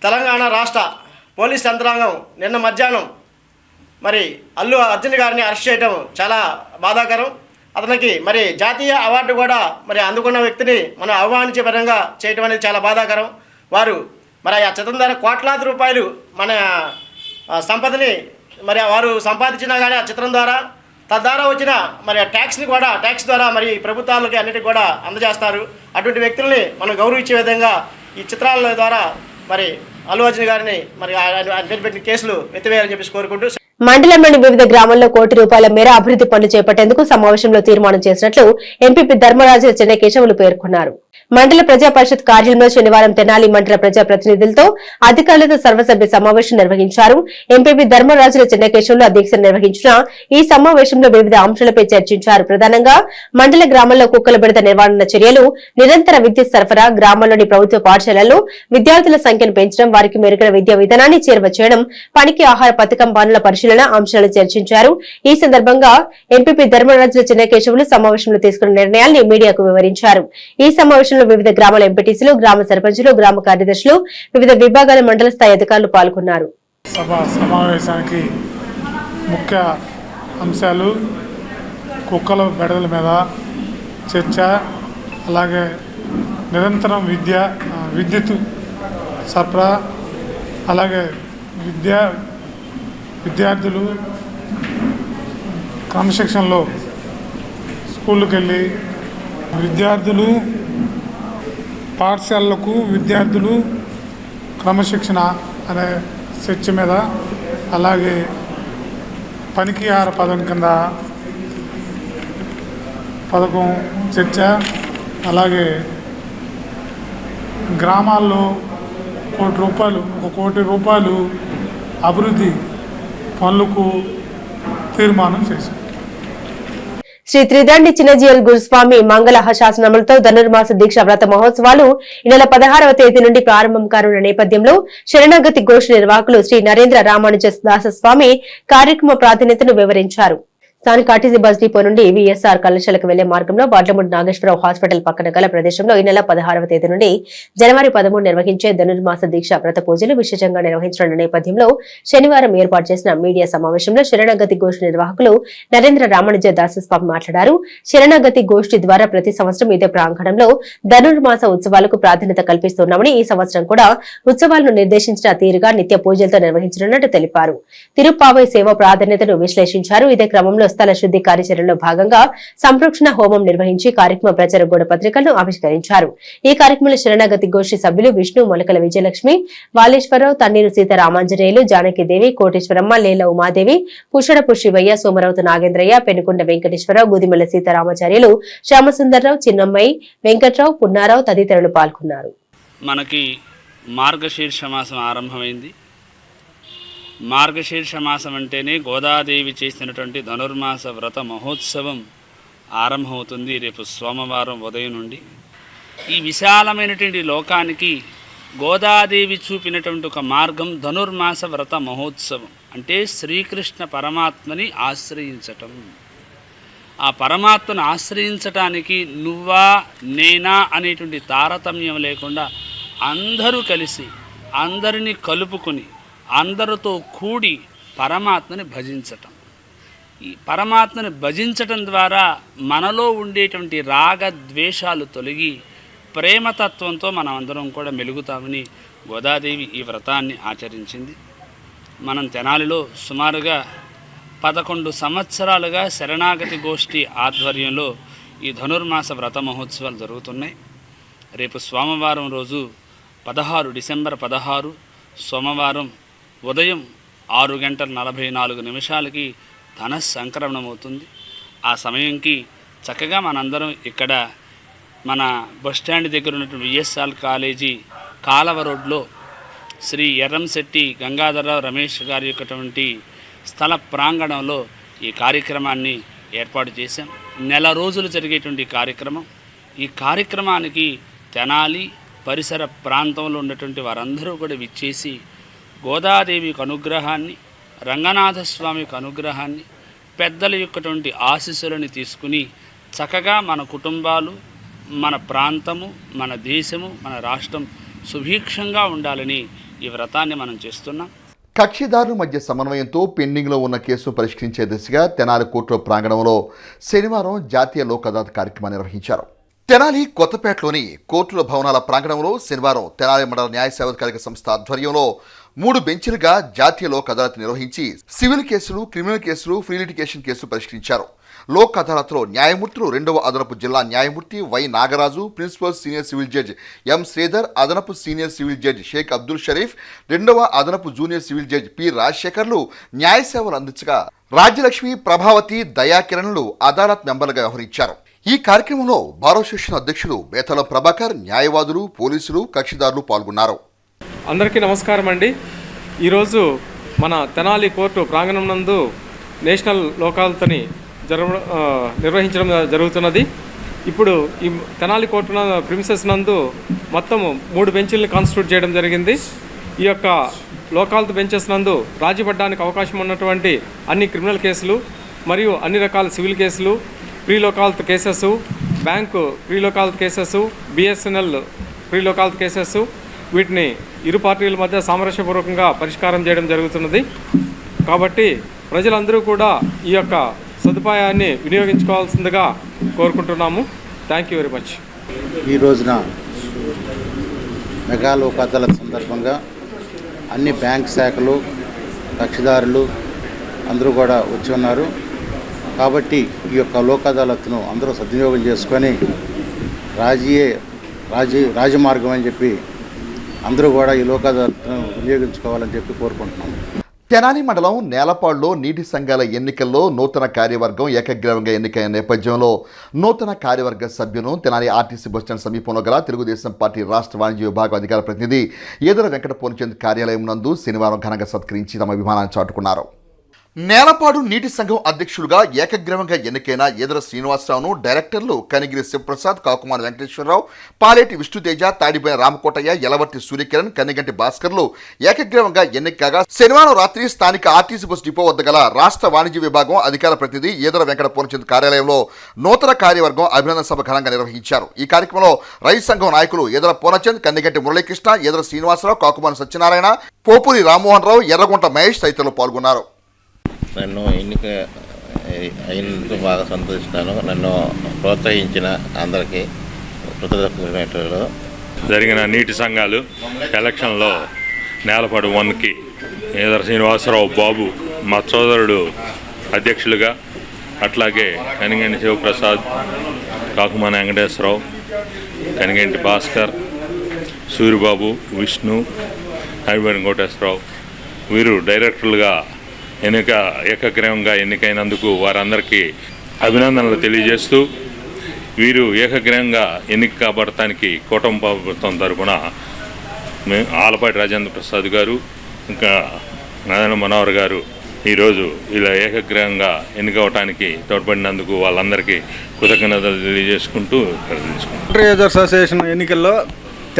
తెలంగాణ రాష్ట్ర పోలీస్ యంత్రాంగం నిన్న మధ్యాహ్నం మరి అల్లు అర్జున్ గారిని అరెస్ట్ చేయడం చాలా బాధాకరం. అతనికి మరి జాతీయ అవార్డు కూడా మరి అందుకున్న వ్యక్తిని మనం అవమానించే పరంగా చేయడం అనేది చాలా బాధాకరం. వారు మరి ఆ చిత్రం ద్వారా కోట్లాది రూపాయలు మన సంపదని మరి వారు సంపాదించినా కానీ ఆ చిత్రం ద్వారా తద్వారా వచ్చిన మరి ట్యాక్స్ని కూడా ట్యాక్స్ ద్వారా మరి ప్రభుత్వాలకి అన్నిటికీ కూడా అందజేస్తారు. అటువంటి వ్యక్తుల్ని మనం గౌరవించే విధంగా ఈ చిత్రాల ద్వారా మరి అల్లు అర్జున్ గారిని మరి ఆయన పేరు పెట్టిన కేసులు ఎత్తివేయాలని చెప్పేసి కోరుకుంటూ మండలంలోని వివిధ గ్రామాల్లో ₹1 కోట్ల మేర అభివృద్ధి పనులు చేపట్టేందుకు సమావేశంలో తీర్మానం చేసినట్లు ఎంపీపీ ధర్మరాజుల చెన్నకేశవులు పేర్కొన్నారు. మండల ప్రజా పరిషత్ కార్యాలయంలో శనివారం తెనాలి మండల ప్రజా ప్రతినిధులతో అధికారులతో సర్వసభ్య సమావేశం నిర్వహించారు. ఎంపీపీ ధర్మరాజుల చెన్నకేశవులు అధ్యక్షత నిర్వహించిన ఈ సమావేశంలో వివిధ అంశాలపై చర్చించారు. ప్రధానంగా మండల గ్రామాల్లో కుక్కల బెడద నివారణ చర్యలు, నిరంతర విద్యుత్ సరఫరా, గ్రామాల్లోని ప్రభుత్వ పాఠశాలల్లో విద్యార్థుల సంఖ్యను పెంచడం, వారికి మెరుగైన విద్యా విధానాన్ని చేరువ చేయడం, పనికి ఆహార పథకం పనుల పరిశీలన అంశాలు చర్చించారు. ఈ సందర్భంగా ఎంపీపీ ధర్మరాజుల చెన్నకేశవులు సమావేశంలో తీసుకున్న నిర్ణయాల్ని మీడియాకు వివరించారు. ఈ సమావేశంలో వివిధ గ్రామాల ఎంపీటీసీలు, గ్రామ సర్పంచులు, గ్రామ కార్యదర్శులు, వివిధ విభాగాల మండల స్థాయి అధికారులు పాల్గొన్నారు. సమావేశానికి ముఖ్య అంశాలు కుక్కల బెడదల మీద చర్చ, అలాగే నిరంతరం విద్యుత్ సరఫరా, అలాగే విద్యార్థులు క్రమశిక్షణలో స్కూళ్ళకి వెళ్ళి విద్యార్థులు పాఠశాలలకు విద్యార్థులు క్రమశిక్షణ అనే చర్చ మీద, అలాగే పనికి ఆహార పథకం చర్చ, అలాగే గ్రామాల్లో ₹1 కోటి అభివృద్ధి పనులకు తీర్మానం చేశారు. శ్రీ త్రిదండి చిన్నజీయల్ గురుస్వామి మంగళ శాసనములతో ధనుర్మాస దీక్ష వ్రత మహోత్సవాలు ఈ నెల 16వ తేదీ నుండి ప్రారంభం కానున్న నేపథ్యంలో శరణాగతి ఘోష నిర్వాహకులు శ్రీ నరేంద్ర రామానుజ దాసస్వామి కార్యక్రమ ప్రాధాన్యతను వివరించారు. స్థానిక ఆర్టీసీ బస్ డిపో నుండి విఎస్ఆర్ కళాశాలకు వెళ్లే మార్గంలో బాట్లమూడి నాగేశ్వరరావు హాస్పిటల్ పక్కన గల ప్రదేశంలో ఈ నెల 16వ తేదీ నుండి జనవరి 13 నిర్వహించే ధనుర్మాస దీక్ష వ్రత పూజలు విశేషంగా నిర్వహించనున్న నేపథ్యంలో శనివారం ఏర్పాటు చేసిన మీడియా సమావేశంలో శరణాగతి గోష్ఠి నిర్వాహకులు నరేంద్ర రామానుజ దాసస్వామి మాట్లాడారు. శరణాగతి గోష్ఠి ద్వారా ప్రతి సంవత్సరం ఇదే ప్రాంగణంలో ధనుర్మాస ఉత్సవాలకు ప్రాధాన్యత కల్పిస్తున్నామని ఈ సంవత్సరం కూడా ఉత్సవాలను నిర్దేశించిన తీరుగా నిత్య పూజలతో నిర్వహించనున్నట్టు తెలిపారు. తిరుప్పావై సేవ ప్రాధాన్యతను విశ్లేషించారు. ఇదే క్రమంలో స్థల శుద్ధి కార్యాచరణలో భాగంగా సంప్రోక్షణ హోమం నిర్వహించి కార్యక్రమ ప్రచార గోడ పత్రికలను ఆవిష్కరించారు. ఈ కార్యక్రమంలో శరణాగతి గోష్ఠి సభ్యులు విష్ణు, మొలకల విజయలక్ష్మి, వాలేశ్వరరావు, తన్నీరు సీతారామాంజనేయులు, జానకిదేవి, కోటేశ్వరమ్మ, లేల ఉమాదేవి, పుషడపు శివయ్య, సోమరవతు నాగేంద్రయ్య, పెనుకొండ వెంకటేశ్వరరావు, గుదిమల్ల సీతారామాచార్యులు, శ్యామసుందర్రావు, చిన్నమ్మాయి, వెంకట్రావు, పున్నారావు తదితరులు పాల్గొన్నారు. మనకి మార్గశీర్ష మాసం ఆరంభమైంది. మార్గశీర్ష మాసం అంటేనే గోదాదేవి చేసినటువంటి ధనుర్మాస వ్రత మహోత్సవం ఆరంభమవుతుంది రేపు సోమవారం ఉదయం నుండి. ఈ విశాలమైనటువంటి లోకానికి గోదాదేవి చూపినటువంటి ఒక మార్గం ధనుర్మాస వ్రత మహోత్సవం అంటే శ్రీకృష్ణ పరమాత్మని ఆశ్రయించటం. ఆ పరమాత్మను ఆశ్రయించటానికి నువ్వా నేనా అనేటువంటి తారతమ్యం లేకుండా అందరూ కలిసి అందరినీ కలుపుకొని అందరితో కూడి పరమాత్మని భజించటం. ఈ పరమాత్మని భజించటం ద్వారా మనలో ఉండేటువంటి రాగద్వేషాలు తొలగి ప్రేమతత్వంతో మనం అందరం కూడా మెలుగుతామని గోదాదేవి ఈ వ్రతాన్ని ఆచరించింది. మనం తెనాలిలో సుమారుగా 11 సంవత్సరాలుగా శరణాగతి గోష్ఠి ఆధ్వర్యంలో ఈ ధనుర్మాస వ్రత మహోత్సవాలు జరుగుతున్నాయి. రేపు సోమవారం రోజు 16 డిసెంబర్ 16 సోమవారం ఉదయం 6:44 ధన సంక్రమణం అవుతుంది. ఆ సమయంకి చక్కగా మనందరం ఇక్కడ మన బస్టాండ్ దగ్గర ఉన్నటువంటి విఎస్ఆర్ కాలేజీ కాలవ రోడ్లో శ్రీ ఎర్రంశెట్టి గంగాధరరావు రమేష్ గారి యొక్కటువంటి స్థల ప్రాంగణంలో ఈ కార్యక్రమాన్ని ఏర్పాటు చేశాం. నెల రోజులు జరిగేటువంటి కార్యక్రమం. ఈ కార్యక్రమానికి తెనాలి పరిసర ప్రాంతంలో ఉన్నటువంటి వారందరూ కూడా విచ్చేసి గోదాదేవికి అనుగ్రహాన్ని, రంగనాథస్వామికి అనుగ్రహాన్ని, పెద్దల యొక్కటువంటి ఆశీస్సులను తీసుకుని చక్కగా మన కుటుంబాలు, మన ప్రాంతము, మన దేశము, మన రాష్ట్రం సుభిక్షంగా ఉండాలని ఈ వ్రతాన్ని మనం చేస్తున్నాం. కక్షిదారుల మధ్య సమన్వయంతో పెండింగ్లో ఉన్న కేసును పరిష్కరించే దిశగా తెనాలి కోర్టు ప్రాంగణంలో శనివారం జాతీయ లోక్ అదాలత్ కార్యక్రమాన్ని నిర్వహించారు. తెనాలి కొత్తపేటలోని కోర్టుల భవనాల ప్రాంగణంలో శనివారం తెనాలి మండల న్యాయ సేవాధికారిక సంస్థ ఆధ్వర్యంలో 3 బెంచ్లుగా జాతీయ లోక్ అదాలత్ నిర్వహించి సివిల్ కేసులు, క్రిమినల్ కేసులు, ఫ్రీ లిటిగేషన్ కేసులు పరిష్కరించారు. లోక్ అదాలత్లో న్యాయమూర్తులు 2వ అదనపు జిల్లా న్యాయమూర్తి Y Nagaraju, principal senior civil judge M Sridhar, అదనపు senior civil judge Shaik Abdul Sharif, 2వ అదనపు జూనియర్ సివిల్ జడ్జ్ పి రాజశేఖర్లు న్యాయ సేవలు అందించగా రాజ్యలక్ష్మి, ప్రభావతి, దయాకిరణ్లు అదాలత్ మెంబర్లుగా వ్యవహరించారు. ఈ కార్యక్రమంలో బార్ అసోసియేషన్ అధ్యక్షులు బేతల ప్రభాకర్, న్యాయవాదులు, పోలీసులు, కక్షిదారులు పాల్గొన్నారు. అందరికీ నమస్కారం అండి. ఈరోజు మన తెనాలి కోర్టు ప్రాంగణం నందు నేషనల్ లోక్ అదాలత్ని నిర్వహించడం జరుగుతున్నది. ఇప్పుడు ఈ తెనాలి కోర్టు ప్రిమిసెస్ నందు మొత్తము 3 బెంచీలను కాన్స్టిట్యూట్ చేయడం జరిగింది. ఈ యొక్క లోక్ అదాలత్ బెంచెస్ నందు రాజీ పడడానికి అవకాశం ఉన్నటువంటి అన్ని క్రిమినల్ కేసులు మరియు అన్ని రకాల సివిల్ కేసులు, pre Lok Adalat cases, bank pre Lok Adalat cases, BSNL pre Lok Adalat cases, వీటిని ఇరు పార్టీల మధ్య సామరస్యపూర్వకంగా పరిష్కారం చేయడం జరుగుతున్నది. కాబట్టి ప్రజలందరూ కూడా ఈ యొక్క సదుపాయాన్ని వినియోగించుకోవాల్సిందిగా కోరుకుంటున్నాము. Thank you very much. ఈ రోజున మెగా లోక్ అదాలత్ సందర్భంగా అన్ని బ్యాంక్ శాఖలు, కక్షిదారులు అందరూ కూడా వచ్చి ఉన్నారు. కాబట్టి ఈ యొక్క లోక్ అదాలత్ను అందరూ సద్వినియోగం చేసుకొని రాజమార్గం అని చెప్పి అందరూ కూడా ఈ లోక్ అదాలత్ను వినియోగించుకోవాలని చెప్పి కోరుకుంటున్నాము. తెనాలి మండలం నేలపాడులో నీటి సంఘాల ఎన్నికల్లో నూతన కార్యవర్గం ఏకగ్రీవంగా ఎన్నికైన నేపథ్యంలో నూతన కార్యవర్గ సభ్యులను తెనాలి ఆర్టీసీ బస్టాండ్ సమీపంలో గల తెలుగుదేశం పార్టీ రాష్ట్ర వాణిజ్య విభాగం అధికార ప్రతినిధి ఈదర వెంకట పూర్ణచంద్ కార్యాలయం నందు శనివారం ఘనంగా సత్కరించి తమ అభిమానాన్ని చాటుకున్నారు. నేలపాడు నీటి సంఘం అధ్యక్షులుగా ఏకగ్రీవంగా ఎన్నికైన ఈదర శ్రీనివాసరావును డైరెక్టర్లు కనిగిరి శివప్రసాద్, కాకుమాని వెంకటేశ్వరరావు, పాలేటి విష్ణుతేజ, తాడిపోయిన రామకోటయ్య, యలవర్తి సూర్యకిరణ్, కన్నిగంటి భాస్కర్లు ఏకగ్రీవంగా ఎన్నికగా శనివారం రాత్రి స్థానిక ఆర్టీసీ బస్ డిపో వద్ద గల రాష్ట్ర వాణిజ్య విభాగం అధికార ప్రతినిధి ఈదర వెంకట పూర్ణచంద్ కార్యాలయంలో నూతన కార్యవర్గం అభినందన సభ ఘనంగా నిర్వహించారు. ఈ కార్యక్రమంలో రైతు సంఘం నాయకులు ఈదర పూర్ణచంద్, కన్నిగంటి మురళీకృష్ణ, ఈదర శ్రీనివాసరావు, కాకుమాని సత్యనారాయణ, పోపూరి రామ్మోహన్ రావు, ఎర్రగుంట మహేష్ తదితరులు పాల్గొన్నారు. నన్ను ఎన్నిక అయినందుకు బాగా సంతోషిస్తాను. నన్ను ప్రోత్సహించిన అందరికీ కృతజ్ఞతలు. జరిగిన నీటి సంఘాలు ఎలక్షన్లో నేలపాడు 1కి ఈదర శ్రీనివాసరావు బాబు మా సోదరుడు అధ్యక్షులుగా, అట్లాగే కనిగంటి శివప్రసాద్, కాకుమాని వెంకటేశ్వరరావు, కనిగంటి భాస్కర్, సూర్యబాబు, విష్ణు, హరిబరి కోటేశ్వరరావు వీరు డైరెక్టర్లుగా ఏకగ్రీవంగా ఎన్నికైనందుకు వారందరికీ అభినందనలు తెలియజేస్తూ, వీరు ఏకగ్రీవంగా ఎన్నిక కాబడటానికి కూటమి ప్రభుత్వం తరఫున ఆలపాటి రాజేంద్ర ప్రసాద్ గారు, ఇంకా నారాయణ మనోహర్ గారు ఈరోజు ఇలా ఏకగ్రీవంగా ఎన్నికవటానికి తోడ్పడినందుకు వాళ్ళందరికీ కృతజ్ఞతలు తెలియజేసుకుంటూ యూజర్స్ అసోసియేషన్ ఎన్నికల్లో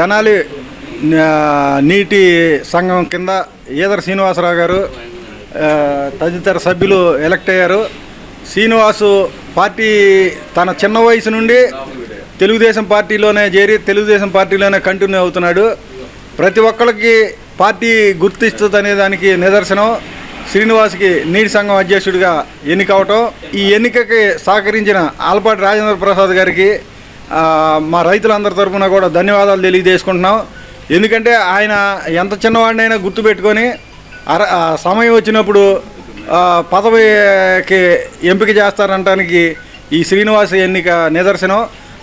తెనాలి నీటి సంఘం కింద ఈదర శ్రీనివాసరావు గారు తదితర సభ్యులు ఎలక్ట్ అయ్యారు. శ్రీనివాసు పార్టీ తన చిన్న వయసు నుండి తెలుగుదేశం పార్టీలోనే చేరి తెలుగుదేశం పార్టీలోనే కంటిన్యూ అవుతున్నాడు. ప్రతి ఒక్కరికి పార్టీ గుర్తిస్తుంది అనే దానికి నిదర్శనం శ్రీనివాస్కి నీటి సంఘం అధ్యక్షుడిగా ఎన్నికవటం. ఈ ఎన్నికకి సహకరించిన ఆలపాటి రాజేంద్ర ప్రసాద్ గారికి మా రైతులందరి తరఫున కూడా ధన్యవాదాలు తెలియజేసుకుంటున్నాం. ఎందుకంటే ఆయన ఎంత చిన్నవాడినైనా గుర్తుపెట్టుకొని సమయం వచ్చినప్పుడు పదవికి ఎంపిక చేస్తారనటానికి ఈ శ్రీనివాస ఎన్నిక నిదర్శనం.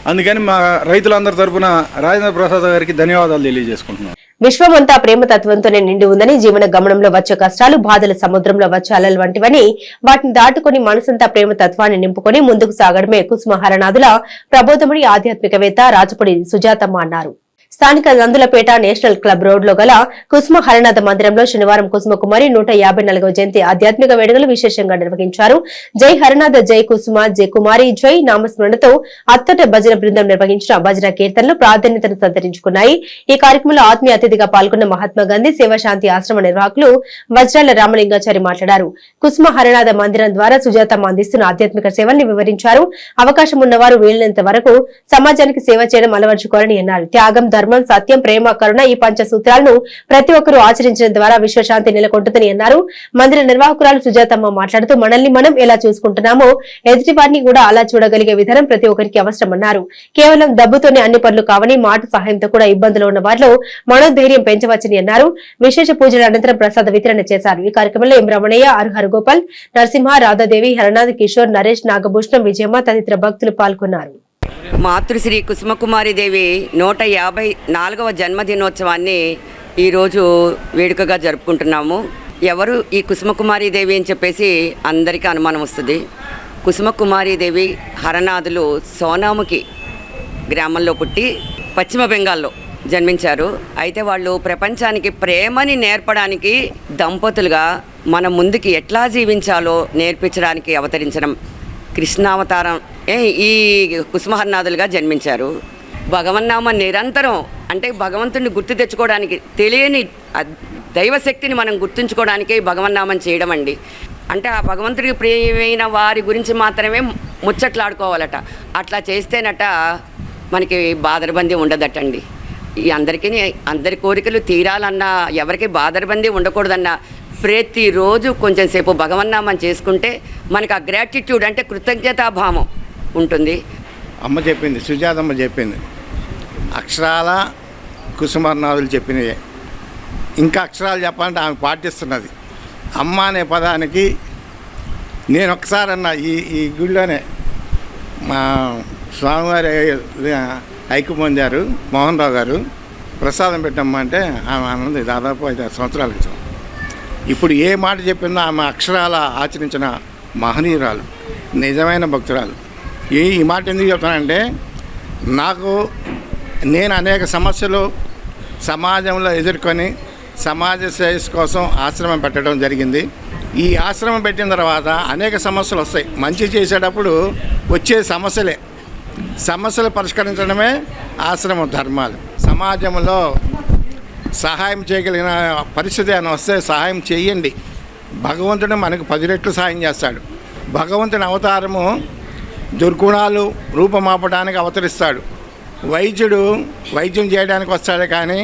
అందుకని మా రైతులందరి తరఫున రాజేంద్ర ప్రసాద్ గారికి ధన్యవాదాలు తెలియజేసుకుంటున్నాం. విశ్వమంతా ప్రేమతత్వంతోనే నిండి ఉందని, జీవన గమనంలో వచ్చే కష్టాలు, బాధల సముద్రంలో వచ్చే అలలు వంటివని వాటిని దాటుకుని మనసంతా ప్రేమతత్వాన్ని నింపుకొని ముందుకు సాగడమే కుసుమహరనాథుల ప్రబోధమని ఆధ్యాత్మికవేత్త రాజపూడి సుజాతమ్మ అన్నారు. స్థానిక నందులపేట నేషనల్ క్లబ్ రోడ్లో గల కుసుమ హరనాథ మందిరంలో శనివారం కుసుమకుమారి 154వ జయంతి ఆధ్యాత్మిక వేడుకలు విశేషంగా నిర్వహించారు. జై హరనాథ, జై కుసుమ, జై కుమారి, జై నామస్మరణతో అత్తట భజన బృందం నిర్వహించిన భజన కీర్తనలు ప్రాధాన్యతను సంతరించుకున్నాయి. ఈ కార్యక్రమంలో ఆత్మీయ అతిథిగా పాల్గొన్న మహాత్మా గాంధీ సేవాశాంతి ఆశ్రమ నిర్వాహకులు వజ్రాల రామలింగాచారి మాట్లాడారు. కుసుమ హరనాథ మందిరం ద్వారా సుజాతమ్మ అందిస్తున్న ఆధ్యాత్మిక సేవల్ని వివరించారు. అవకాశం ఉన్నవారు వీలైనంత వరకు సమాజానికి సేవ చేయడం అలవర్చుకోవాలని అన్నారు. త్యాగం, ధర్మం, సత్యం, ప్రేమ, కరుణ ఈ పంచ సూత్రాలను ప్రతి ఒక్కరూ ఆచరించడం ద్వారా విశ్వశాంతి నెలకొంటుందని అన్నారు. మందిర నిర్వాహకురాలు సుజాతమ్మ మాట్లాడుతూ మనల్ని మనం ఎలా చూసుకుంటున్నామో ఎదుటి వారిని కూడా అలా చూడగలిగే విధానం ప్రతి ఒక్కరికి అవసరమన్నారు. కేవలం డబ్బుతోనే అన్ని పనులు కావని, మాట సహాయంతో కూడా ఇబ్బందులు ఉన్న వారిలో మనోధైర్యం పెంచవచ్చని అన్నారు. విశేష పూజల అనంతరం ప్రసాద వితరణ చేశారు. ఈ కార్యక్రమంలో ఎం రమణయ్య, హరిహర గోపాల్, నరసింహ, రాధాదేవి, హరనాథ్, కిషోర్, నరేష్, నాగభూషణం, విజయమ్మ తదితర భక్తులు పాల్గొన్నారు. మాతృశ్రీ కుసుమకుమారిదేవి 154వ జన్మదినోత్సవాన్ని ఈరోజు వేడుకగా జరుపుకుంటున్నాము. ఎవరు ఈ కుసుమకుమారిదేవి అని చెప్పేసి అందరికీ అనుమానం వస్తుంది. కుసుమకుమారిదేవి హరనాథులు సోనాముఖి గ్రామంలో పుట్టి పశ్చిమ బెంగాల్లో జన్మించారు. అయితే వాళ్ళు ప్రపంచానికి ప్రేమని నేర్పడానికి దంపతులుగా మన ముందుకి ఎట్లా జీవించాలో నేర్పించడానికి అవతరించడం కృష్ణావతారం ఈ కుసుమహరనాథులుగా జన్మించారు. భగవన్నామ నిరంతరం అంటే భగవంతుడిని గుర్తు తెచ్చుకోవడానికి, తెలియని దైవశక్తిని మనం గుర్తుంచుకోవడానికి భగవన్నామం చేయడం అండి. అంటే ఆ భగవంతుడికి ప్రియమైన వారి గురించి మాత్రమే ముచ్చట్లాడుకోవాలట. అట్లా చేస్తేనట మనకి బాదరబందీ ఉండదటండి. ఈ అందరి కోరికలు తీరాలన్నా, ఎవరికి బాదరబందీ ఉండకూడదన్నా ప్రతిరోజు కొంచెం సేపు భగవన్నామం చేసుకుంటే మనకు ఆ గ్రాటిట్యూడ్ అంటే కృతజ్ఞతాభావం ఉంటుంది. అమ్మ చెప్పింది, సుజాతమ్మ చెప్పింది, అక్షరాల కుసుమహరనాథులు చెప్పినవి. ఇంకా అక్షరాలు చెప్పాలంటే ఆమె పాటిస్తున్నది. అమ్మ అనే పదానికి నేను ఒకసారి అన్న ఈ గుడిలోనే మా స్వామివారి ఐక్య పొందారు మోహన్ రావు గారు, ప్రసాదం పెట్టమ్మా అంటే ఆమె అన్నది దాదాపు 5-6 సంవత్సరాల క్రితం. ఇప్పుడు ఏ మాట చెప్పిందో ఆమె అక్షరాల ఆచరించిన మహనీయురాలు, నిజమైన భక్తురాలు. ఈ మాట ఎందుకు చెప్తానంటే, నేను అనేక సమస్యలు సమాజంలో ఎదుర్కొని సమాజ శ్రేయస్సు కోసం ఆశ్రమం పెట్టడం జరిగింది. ఈ ఆశ్రమం పెట్టిన తర్వాత అనేక సమస్యలు వస్తాయి. మంచి చేసేటప్పుడు వచ్చే సమస్యలు పరిష్కరించడమే ఆశ్రమ ధర్మాలు. సమాజంలో సహాయం చేయగలిగిన పరిస్థితి అని వస్తే సహాయం చేయండి. భగవంతుడు మనకు 10 రెట్లు సహాయం చేస్తాడు. భగవంతుని అవతారము దుర్గుణాలు రూపమాపడానికి అవతరిస్తాడు. వైద్యుడు వైద్యం చేయడానికి వస్తాడు, కానీ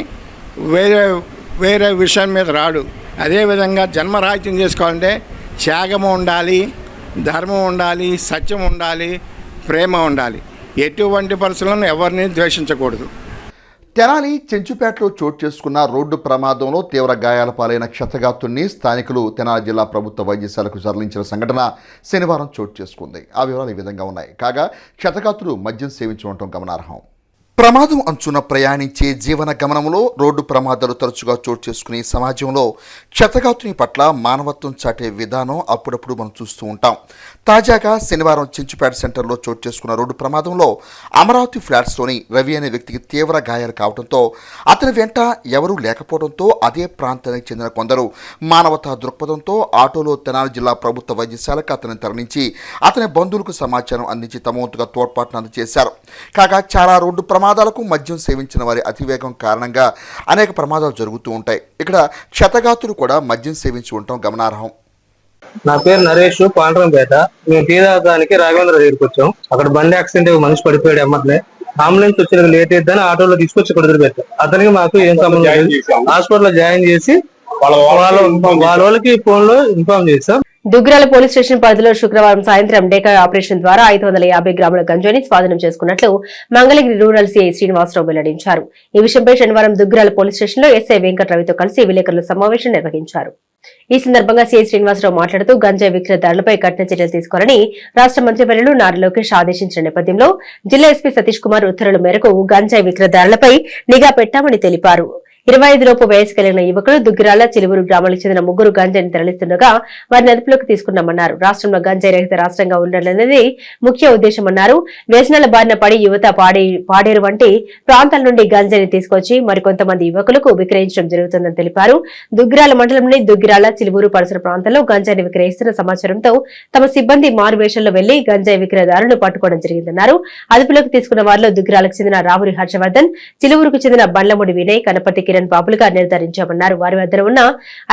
వేరే విషయం మీద రాడు. అదేవిధంగా జన్మరాహిత్యం చేసుకోవాలంటే త్యాగము ఉండాలి, ధర్మం ఉండాలి, సత్యం ఉండాలి, ప్రేమ ఉండాలి. ఎటువంటి పరిస్థితులను ఎవరిని ద్వేషించకూడదు. తెనాలి చెంచుపేటలో చోటు చేసుకున్న రోడ్డు ప్రమాదంలో తీవ్ర గాయాల పాలైన క్షతగాత్రుడిని స్థానికులు తెనాలి జిల్లా ప్రభుత్వ వైద్యశాలకు తరలించిన సంఘటన శనివారం చోటు చేసుకుంది. ఆ వివరాలు ఈ విధంగా ఉన్నాయి. కాగా క్షతగాత్రుడు మద్యం సేవించి ఉండటం గమనార్హం. ప్రమాదం అంచున ప్రయాణించే జీవన గమనంలో రోడ్డు ప్రమాదాలు తరచుగా చోటు చేసుకునే సమాజంలో క్షతగాత్రుని పట్ల మానవత్వం చాటే విధానం అప్పుడప్పుడు మనం చూస్తూ ఉంటాం. తాజాగా శనివారం చెంచుపేట సెంటర్లో చోటు చేసుకున్న రోడ్డు ప్రమాదంలో అమరావతి ఫ్లాట్స్లోని రవి అనే వ్యక్తికి తీవ్ర గాయాలు కావడంతో అతని వెంట ఎవరూ లేకపోవడంతో అదే ప్రాంతానికి చెందిన కొందరు మానవతా దృక్పథంతో ఆటోలో తెనాలి జిల్లా ప్రభుత్వ వైద్యశాలకు అతన్ని తరలించి అతని బంధువులకు సమాచారం అందించి తమ వంతుగా తోడ్పాటును అందజేశారు. కాగా చాలా రోడ్డు ప్రమాదాలకు మద్యం సేవించిన వారి అతివేగం కారణంగా అనేక ప్రమాదాలు జరుగుతూ ఉంటాయి. ఇక్కడ క్షతగాతులు కూడా మద్యం సేవించి ఉండటం గమనార్హం. నా పేరు నరేష్, పాండ్రంపేట. మేము టీ తాగడానికి రాఘవేంద్ర దగ్గరికి వచ్చాం. అక్కడ బండి యాక్సిడెంట్ అయ్యి మనిషి పడిపోయాడు. అమ్మట్లే అంబులెన్స్ వచ్చిన లేట్ అయిద్దని ఆటోలో తీసుకొచ్చి ఇక్కడ వదిలిపెట్టాం. అతనికి మాకు ఏం సంబంధం లేదు. హాస్పిటల్లో జాయిన్ చేసి వాళ్ళకి ఫోన్ లో ఇన్ఫార్మ్ చేశాం. దుగ్గిరాల పోలీస్ స్టేషన్ పరిధిలో శుక్రవారం సాయంత్రం డేకా ఆపరేషన్ ద్వారా 550 గ్రాముల గంజాయిని స్వాధీనం చేసుకున్నట్లు మంగళగిరి రూరల్ సీఐ శ్రీనివాసరావు వెల్లడించారు. ఈ విషయంపై శనివారం దుగ్గిరాల పోలీస్ స్టేషన్ లో ఎస్ఐ వెంకట్రవితో కలిసి విలేకరుల సమావేశం నిర్వహించారు. ఈ సందర్భంగా సీఐ శ్రీనివాసరావు మాట్లాడుతూ గంజాయి విక్రయదారులపై కఠిన చర్యలు తీసుకోవాలని రాష్ట్ర మంత్రివర్యులు నారా లోకేష్ ఆదేశించిన నేపథ్యంలో జిల్లా ఎస్పీ సతీష్ కుమార్ ఉత్తర్వుల మేరకు గంజాయి విక్రయదారులపై నిఘా పెట్టామని తెలిపారు. 25 లోపు వయసు కలిగిన యువకులు దుగ్గిరాల చిలువురు గ్రామాలకు చెందిన 3 గంజాయిని తరలిస్తుండగా వారిని అదుపులోకి తీసుకున్నామన్నారు. రాష్ట్రంలో గంజాయి రహిత రాష్ట్రంగా ఉండాలనేది ముఖ్య ఉద్దేశమన్నారు. వ్యసనాల బారిన పడి యువత పాడేరు వంటి ప్రాంతాల నుండి గంజాయిని తీసుకొచ్చి మరికొంతమంది యువకులకు విక్రయించడం జరుగుతుందని తెలిపారు. దుగ్గిరాల మండలంలోని దుగ్గిరాల చిలువురు పరిసర ప్రాంతాల్లో గంజాయిని విక్రయిస్తున్న సమాచారంతో తమ సిబ్బంది మారువేషంలో వెళ్లి గంజాయి విక్రయదారులను పట్టుకోవడం జరిగిందన్నారు. అదుపులోకి తీసుకున్న వారిలో దుగ్గిరాలకు చెందిన రావురి హర్షవర్ధన్, చిలువురుకు చెందిన బండ్లమూడి వినయ్, కనపర్తి కిరణ్ బాబులుగా నిర్ధారించామన్నారు. వారి వద్ద ఉన్న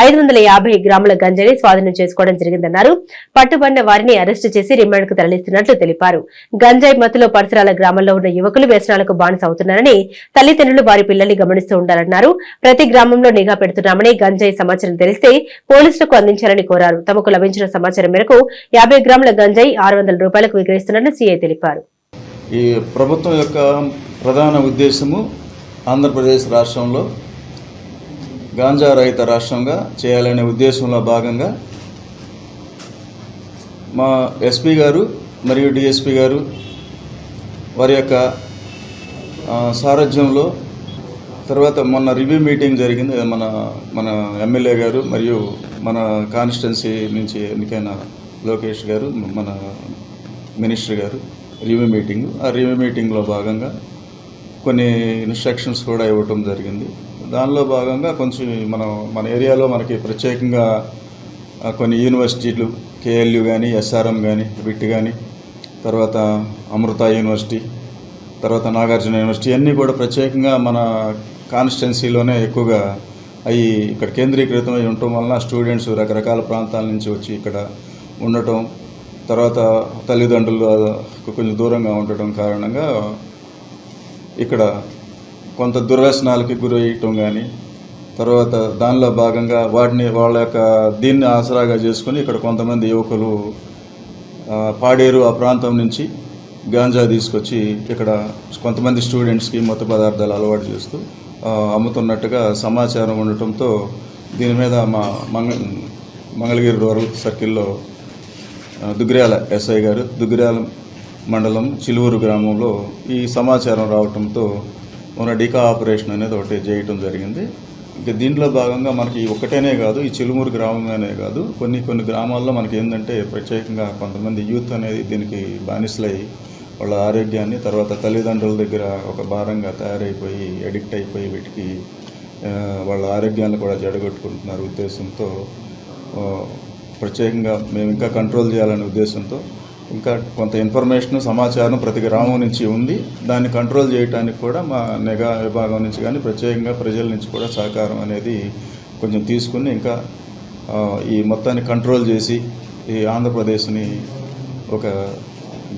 550 గ్రాముల గంజాయిని స్వాధీనం చేసుకోవడం జరిగిందన్నారు. పట్టుబడిన వారిని అరెస్టు చేసి రిమాండ్ కు తరలిస్తున్నట్లు తెలిపారు. గంజాయి మత్తులో పరిసరాల గ్రామంలో ఉన్న యువకులు వ్యసనాలకు బానిస అవుతున్నారని తల్లిదండ్రులు వారి పిల్లల్ని గమనిస్తూ ఉండాలన్నారు. ప్రతి గ్రామంలో నిఘా పెడుతున్నామని, గంజాయి సమాచారం తెలిస్తే పోలీసులకు అందించాలని కోరారు. తమకు లభించిన సమాచారం మేరకు 50 గ్రాముల గంజాయి 600 రూపాయలకు విక్రయిస్తున్నట్లు సీఐ తెలిపారు. ఈ ప్రభుత్వం యొక్క ప్రధాన ఉద్దేశము ఆంధ్రప్రదేశ్ రాష్ట్రంలో గాంజా రహిత రాష్ట్రంగా చేయాలనే ఉద్దేశంలో భాగంగా మా ఎస్పీ గారు మరియు డిఎస్పీ గారు వారి యొక్క సారథ్యంలో తర్వాత మొన్న రివ్యూ మీటింగ్ జరిగింది. మన ఎమ్మెల్యే గారు మరియు మన కాన్స్టిట్యున్సీ నుంచి ఎన్నికైన లోకేష్ గారు, మన మినిస్టర్ గారు రివ్యూ మీటింగ్. ఆ రివ్యూ మీటింగ్లో భాగంగా కొన్ని ఇన్స్ట్రక్షన్స్ కూడా ఇవ్వటం జరిగింది. దానిలో భాగంగా కొంచెం మన ఏరియాలో మనకి ప్రత్యేకంగా కొన్ని యూనివర్సిటీలు కేఎల్యు కానీ, ఎస్ఆర్ఎం కానీ, విట్ కానీ, తర్వాత అమృత యూనివర్సిటీ, తర్వాత నాగార్జున యూనివర్సిటీ అన్నీ కూడా ప్రత్యేకంగా మన కాన్స్టిట్యున్సీలోనే ఎక్కువగా అవి ఇక్కడ కేంద్రీకృతమై ఉండటం వలన స్టూడెంట్స్ రకరకాల ప్రాంతాల నుంచి వచ్చి ఇక్కడ ఉండటం, తర్వాత తల్లిదండ్రులు కొంచెం దూరంగా ఉండటం కారణంగా ఇక్కడ కొంత దుర్వ్యసనాలకి గురయ్యటం కానీ, తర్వాత దానిలో భాగంగా వాళ్ళ యొక్క దీన్ని ఆసరాగా చేసుకుని ఇక్కడ కొంతమంది యువకులు పాడేరు ఆ ప్రాంతం నుంచి గాంజా తీసుకొచ్చి ఇక్కడ కొంతమంది స్టూడెంట్స్కి మత్తు పదార్థాలు అలవాటు చేస్తూ అమ్ముతున్నట్టుగా సమాచారం ఉండటంతో దీని మీద మా మంగళగిరి రూరల్ సర్కిల్లో దుగ్గిరాల ఎస్ఐ గారు, దుగ్గిరాల మండలం చిలువురు గ్రామంలో ఈ సమాచారం రావడంతో మన డీకా ఆపరేషన్ అనేది ఒకటి చేయటం జరిగింది. ఇంకా దీంట్లో భాగంగా మనకి ఒక్కటేనే కాదు, ఈ చిలుమూరు గ్రామమేనే కాదు, కొన్ని గ్రామాల్లో మనకి ఏంటంటే ప్రత్యేకంగా కొంతమంది యూత్ అనేది దీనికి బానిసలై వాళ్ళ ఆరోగ్యాన్ని, తర్వాత తల్లిదండ్రుల దగ్గర ఒక భారంగా తయారైపోయి అడిక్ట్ అయిపోయి వీటికి వాళ్ళ ఆరోగ్యాన్ని కూడా జడగొట్టుకుంటున్నారు ఉద్దేశంతో ప్రత్యేకంగా మేము ఇంకా కంట్రోల్ చేయాలనే ఉద్దేశంతో ఇంకా కొంత ఇన్ఫర్మేషన్ సమాచారం ప్రతి గ్రామం నుంచి ఉంది. దాన్ని కంట్రోల్ చేయడానికి కూడా మా నిఘా విభాగం నుంచి కానీ ప్రత్యేకంగా ప్రజల నుంచి కూడా సహకారం అనేది కొంచెం తీసుకుని ఇంకా ఈ మొత్తాన్ని కంట్రోల్ చేసి ఈ ఆంధ్రప్రదేశ్ని ఒక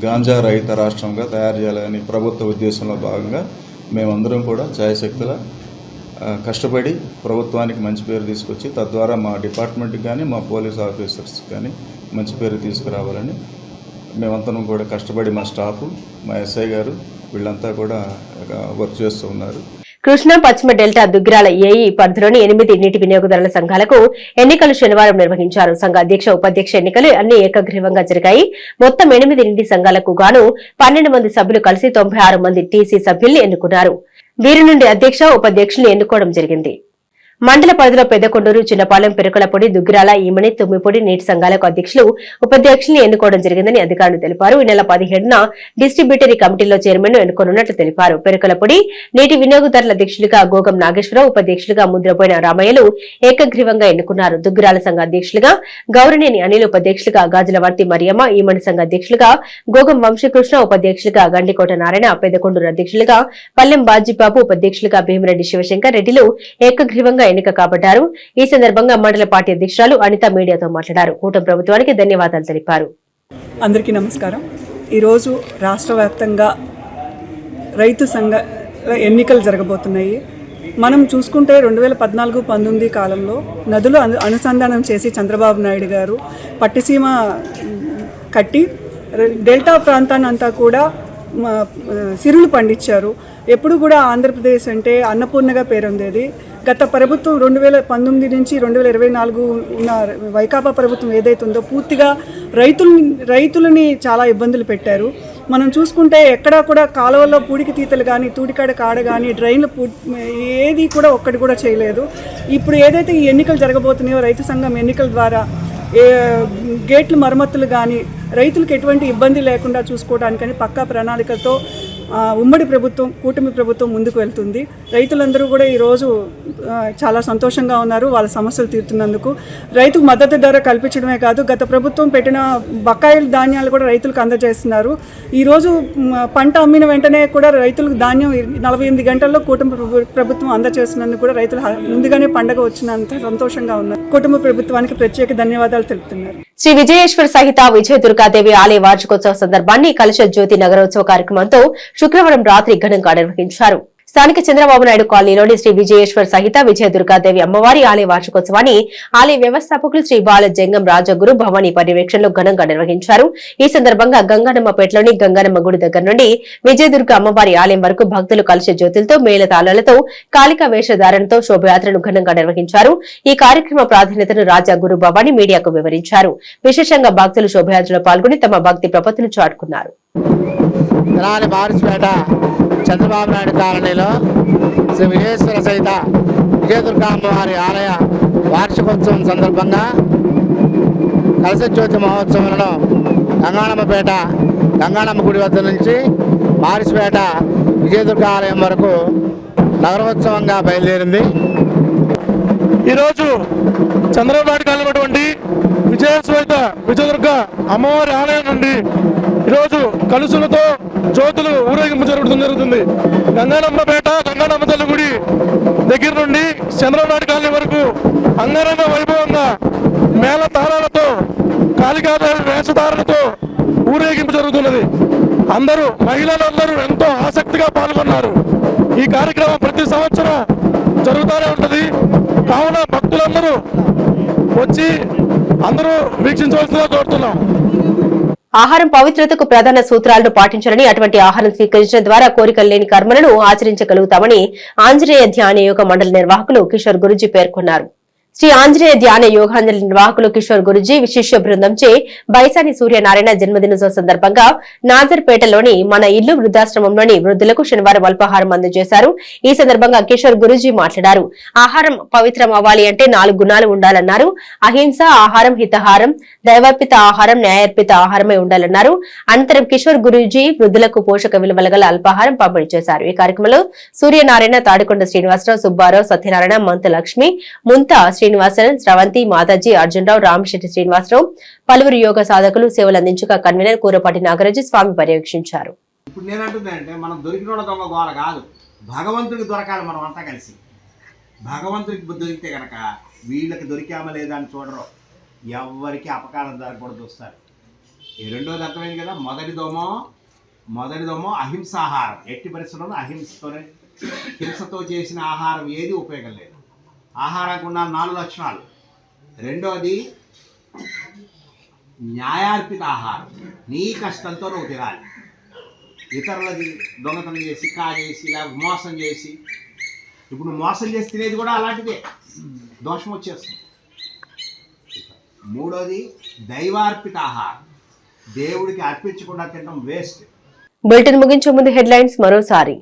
గాంజా రహిత రాష్ట్రంగా తయారు చేయాలని ప్రభుత్వ ఉద్దేశంలో భాగంగా మేమందరం కూడా ఛాయశక్తుల కష్టపడి ప్రభుత్వానికి మంచి పేరు తీసుకొచ్చి తద్వారా మా డిపార్ట్మెంట్కి కానీ మా పోలీస్ ఆఫీసర్స్కి కానీ మంచి పేరు తీసుకురావాలని మేమంతా కూడా కష్టపడి మా స్టాఫ్ మా ఎస్ఐ గారు వీళ్ళంతా కూడా వర్క్ చేస్తూ ఉన్నారు. కృష్ణా పశ్చిమ డెల్టా దుగ్గిరాల ఏఈ పరిధిలోని 8 నీటి వినియోగదారుల సంఘాలకు ఎన్నికలు శనివారం నిర్వహించారు. సంఘ అధ్యక్ష ఉపాధ్యక్ష ఎన్నికలు అన్ని ఏకగ్రీవంగా జరిగాయి. మొత్తం 8 నీటి సంఘాలకు గాను 12 మంది సభ్యులు కలిసి 96 మంది టీసీ సభ్యుల్ని ఎన్నుకున్నారు. వీరి నుండి అధ్యక్ష ఉపాధ్యక్షుల్ని ఎన్నుకోవడం జరిగింది. మండల పరిధిలో పెద్దకొండూరు, చిన్నపాలెం, పెరుకలపొడి, దుగ్గిరాల, ఈమని, తుమ్మిపొడి నీటి సంఘాలకు అధ్యక్షులు ఉపాధ్యక్షుల్ని ఎన్నుకోవడం జరిగిందని అధికారులు తెలిపారు. ఈ నెల 17న డిస్ట్రిబ్యూటరీ కమిటీలో చైర్మన్ ఎన్నుకోనున్నట్లు తెలిపారు. పెరుకలపొడి నీటి వినియోగదారుల అధ్యక్షులుగా గోగం నాగేశ్వరరావు, ఉపాధ్యక్షులుగా ముద్రపోయిన రామయ్యలు ఏకగ్రీవంగా ఎన్నుకున్నారు. దుగ్గిరాల సంఘ అధ్యక్షులుగా గౌరనేని అనిల్, ఉపాధ్యక్షులుగా గాజులవర్తి మరియమ్మ, ఈమని సంఘ అధ్యక్షులుగా గోగం వంశీకృష్ణ, ఉపాధ్యక్షులుగా గండికోట నారాయణ, పెద్దకొండూరు అధ్యక్షులుగా పల్లెం బాజీబాబు, ఉపాధ్యక్షులుగా భీమిరెడ్డి శివశంకర్ రెడ్డిలు ఏకగ్రీవంగా ఎన్నిక కాబడ్డారు. ఈ సందర్భంగా మండల పార్టీ అధ్యక్షురాలు అనిత మీడియాతో మాట్లాడారు. కూటమి ప్రభుత్వానికి ధన్యవాదాలు తెలిపారు. అందరికీ నమస్కారం. ఈరోజు రాష్ట్ర వ్యాప్తంగా రైతు సంఘ ఎన్నికలు జరగబోతున్నాయి. మనం చూసుకుంటే 2014-19 కాలంలో నదులు అనుసంధానం చేసి చంద్రబాబు నాయుడు గారు పట్టిసీమ కట్టి డెల్టా ప్రాంతాన్ని అంతా కూడా సిరులు పండించారు. ఎప్పుడు కూడా ఆంధ్రప్రదేశ్ అంటే అన్నపూర్ణగా పేరొందేది. గత ప్రభుత్వం 2019 నుంచి 2024 ఉన్న వైకాపా ప్రభుత్వం ఏదైతే ఉందో పూర్తిగా రైతులని చాలా ఇబ్బందులు పెట్టారు. మనం చూసుకుంటే ఎక్కడా కూడా కాలువల్లో పూడికి తీతలు కానీ, తూడికాడ కాడ కానీ, డ్రైన్లు ఏది కూడా ఒక్కటి కూడా చేయలేదు. ఇప్పుడు ఏదైతే ఈ ఎన్నికలు జరగబోతున్నాయో రైతు సంఘం ఎన్నికల ద్వారా గేట్లు మరమ్మతులు కానీ రైతులకు ఎటువంటి ఇబ్బంది లేకుండా చూసుకోవడానికని పక్కా ప్రణాళికతో ఉమ్మడి ప్రభుత్వం, కూటమి ప్రభుత్వం ముందుకు వెళ్తుంది. రైతులందరూ కూడా ఈరోజు చాలా సంతోషంగా ఉన్నారు వాళ్ళ సమస్యలు తీరుతున్నందుకు. రైతుకు మద్దతు ధర కల్పించడమే కాదు, గత ప్రభుత్వం పెట్టిన బకాయిల ధాన్యాలు కూడా రైతులకు అందజేస్తున్నారు. ఈరోజు పంట అమ్మిన వెంటనే కూడా రైతులకు ధాన్యం 48 గంటల్లో కూటమి ప్రభుత్వం అందజేస్తున్నందుకు కూడా రైతులు ముందుగానే పండగ వచ్చినంత సంతోషంగా ఉన్నారు. కూటమి ప్రభుత్వానికి ప్రత్యేక ధన్యవాదాలు తెలుపుతున్నారు. శ్రీ విజయేశ్వర సహిత విజయ దుర్గాదేవి ఆలయ వార్షికోత్సవ సందర్భాన్ని కలశ జ్యోతి నగరోత్సవ కార్యక్రమంతో శుక్రవారం రాత్రి ఘనంగా నిర్వహించారు. స్థానిక చంద్రబాబు నాయుడు కాలనీలోని శ్రీ విజయేశ్వర సహిత విజయ దుర్గాదేవి అమ్మవారి ఆలయ వార్షికోత్సవాన్ని ఆలయ వ్యవస్థాపకులు శ్రీ బాల జంగం రాజగురు భవానీ పర్యవేక్షణలో ఘనంగా నిర్వహించారు. ఈ సందర్భంగా గంగానమ్మపేటలోని గంగానమ్మ గుడి దగ్గర నుండి విజయదుర్గ అమ్మవారి ఆలయం వరకు భక్తులు కలశ జ్యోతులతో, మేళతాళాలతో, కాళికా వేషధారణతో శోభయాత్రను ఘనంగా నిర్వహించారు. ఈ కార్యక్రమ ప్రాధాన్యతను రాజా గురు భవానీ మీడియాకు వివరించారు. విశేషంగా భక్తులు శోభయాత్రలో పాల్గొని తమ భక్తి ప్రపత్తులు చాటుకున్నారు. చంద్రబాబు నాయుడు కాలనీలో శ్రీ విజయేశ్వర సహిత విజయదుర్గా అమ్మవారి ఆలయ వార్షికోత్సవం సందర్భంగా కలశ జ్యోతి మహోత్సవంలో గంగానమ్మపేట గంగానమ్మ గుడి వద్ద నుంచి మారిసిపేట విజయదుర్గ ఆలయం వరకు నగరోత్సవంగా బయలుదేరింది. ఈరోజు చంద్రబాబు నాయుడు కాలనటువంటి విజయేశ్వర విజయదుర్గ అమ్మవారి ఆలయం నుండి ఈరోజు కలుసులతో జ్యోతులు ఊరేగింపు జరుగుతుంది. గంగానమ్మపేట గంగానమ్మ తల్లి గుడి దగ్గర నుండి చంద్రబాబు నాయుడు కాలనీ వరకు అంగరంగ వైభవంగా మేళ తాళాలతో, కాళికా వేషధారణతో ఊరేగింపు జరుగుతున్నది. మహిళలందరూ ఎంతో ఆసక్తిగా పాల్గొన్నారు. ఈ కార్యక్రమం ప్రతి సంవత్సరం జరుగుతూనే ఉంటుంది. కావున భక్తులందరూ వచ్చి అందరూ వీక్షించవలసిందిగా కోరుతున్నాం. ఆహారం పవిత్రతకు ప్రధాన సూత్రాలను పాటించాలని, అటువంటి ఆహారం స్వీకరించడం ద్వారా కోరికలు లేని కర్మలను ఆచరించగలుగుతామని ఆంజనేయ ధ్యాన యోగ మండలి నిర్వాహకులు కిషోర్ గురూజీ పేర్కొన్నారు. శ్రీ ఆంజనేయ ధ్యాన యోగాంజలి నిర్వాహకులు కిషోర్ గురూజీ శిష్య బృందంచే బైసాని సూర్యనారాయణ జన్మదినోత్సవ సందర్భంగా నాజర్పేటలోని మన ఇల్లు వృద్ధాశ్రమంలోని వృద్ధులకు శనివారం అల్పాహారం అందజేశారు. ఈ సందర్భంగా కిషోర్ గురూజీ మాట్లాడారు. ఆహారం పవిత్రం అవ్వాలి అంటే 4 గుణాలు ఉండాలన్నారు. అహింస ఆహారం, హితహారం, దైవార్పిత ఆహారం, న్యాయార్పిత ఆహారమై ఉండాలన్నారు. అనంతరం కిషోర్ గురూజీ వృద్ధులకు పోషక విలువల గల అల్పాహారం పంపిణీ చేశారు. ఈ కార్యక్రమంలో సూర్యనారాయణ, తాడికొండ శ్రీనివాసరావు, సుబ్బారావు, సత్యనారాయణ, మంత లక్ష్మి, ముంత శ్రీనివాసరావు, స్రవంతి, మాతాజీ, అర్జునరావు, రామశెట్టి శ్రీనివాసరావు, పలువురు యోగ సాధకులు సేవలు అందించగా కన్వీనర్ కూరపాటి నాగరాజు స్వామి పర్యవేక్షించారు. ఇప్పుడు నేనంటుందంటే మనం దొరికిన దొంగ గోల కాదు, భగవంతుడికి దొరకాలి. మనం అంతా కలిసి భగవంతుడికి దొరికితే కనుక వీళ్ళకి దొరికామా లేదా అని చూడరు, ఎవరికి అపకారం జరగకూడదు చూస్తారు. ఈ రెండోది అర్థమైంది కదా. మొదటిదోమో అహింసాహారం. ఎట్టి పరిస్థితుల్లో హింసతో చేసిన ఆహారం ఏది ఉపయోగం లేదు. ఆహారానికి ఉన్న 4 లక్షణాలు. రెండోది న్యాయార్పిత ఆహారం. నీ కష్టంతో నువ్వు తినాలి. ఇతరులది దొంగతనం చేసి, కాజేసి, లేకపోతే మోసం చేసి, ఇప్పుడు నువ్వు మోసం చేసి తినేది కూడా అలాంటిదే, దోషం వచ్చేస్తుంది. మూడోది దైవార్పిత ఆహారం. దేవుడికి అర్పించకుండా తినడం వేస్ట్. బులెటిన్ ముగించే ముందు హెడ్లైన్స్ మరోసారి.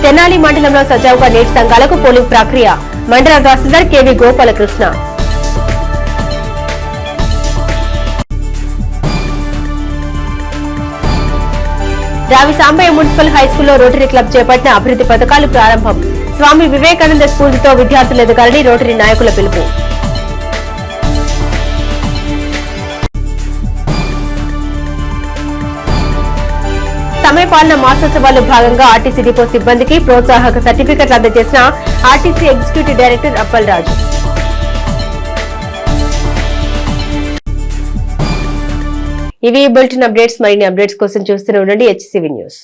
తెనాలి మండలంలో సజావుగా నేటి సంఘాలకు పోలింగ్ ప్రక్రియ. మండల తహసీల్దార్ కెవి గోపాలకృష్ణ. రావి సాంబయ్య మున్సిపల్ హైస్కూల్లో రోటరీ క్లబ్ చేపట్టిన అభివృద్ధి పథకాలు ప్రారంభం. స్వామి వివేకానంద స్ఫూర్తితో విద్యార్థులు ఎదగాలని రోటరీ నాయకుల పిలుపు. సమయపాలన మాసోత్సవాల్లో భాగంగా ఆర్టీసీ డిపో సిబ్బందికి ప్రోత్సాహక సర్టిఫికెట్లు అందజేసిన ఆర్టీసీ ఎగ్జిక్యూటివ్ డైరెక్టర్ అప్పలరాజు. ఇవి బులెటిన్ అప్డేట్స్. మరిన్ని అప్డేట్స్ కోసం చూస్తూనే ఉండండి HCV న్యూస్.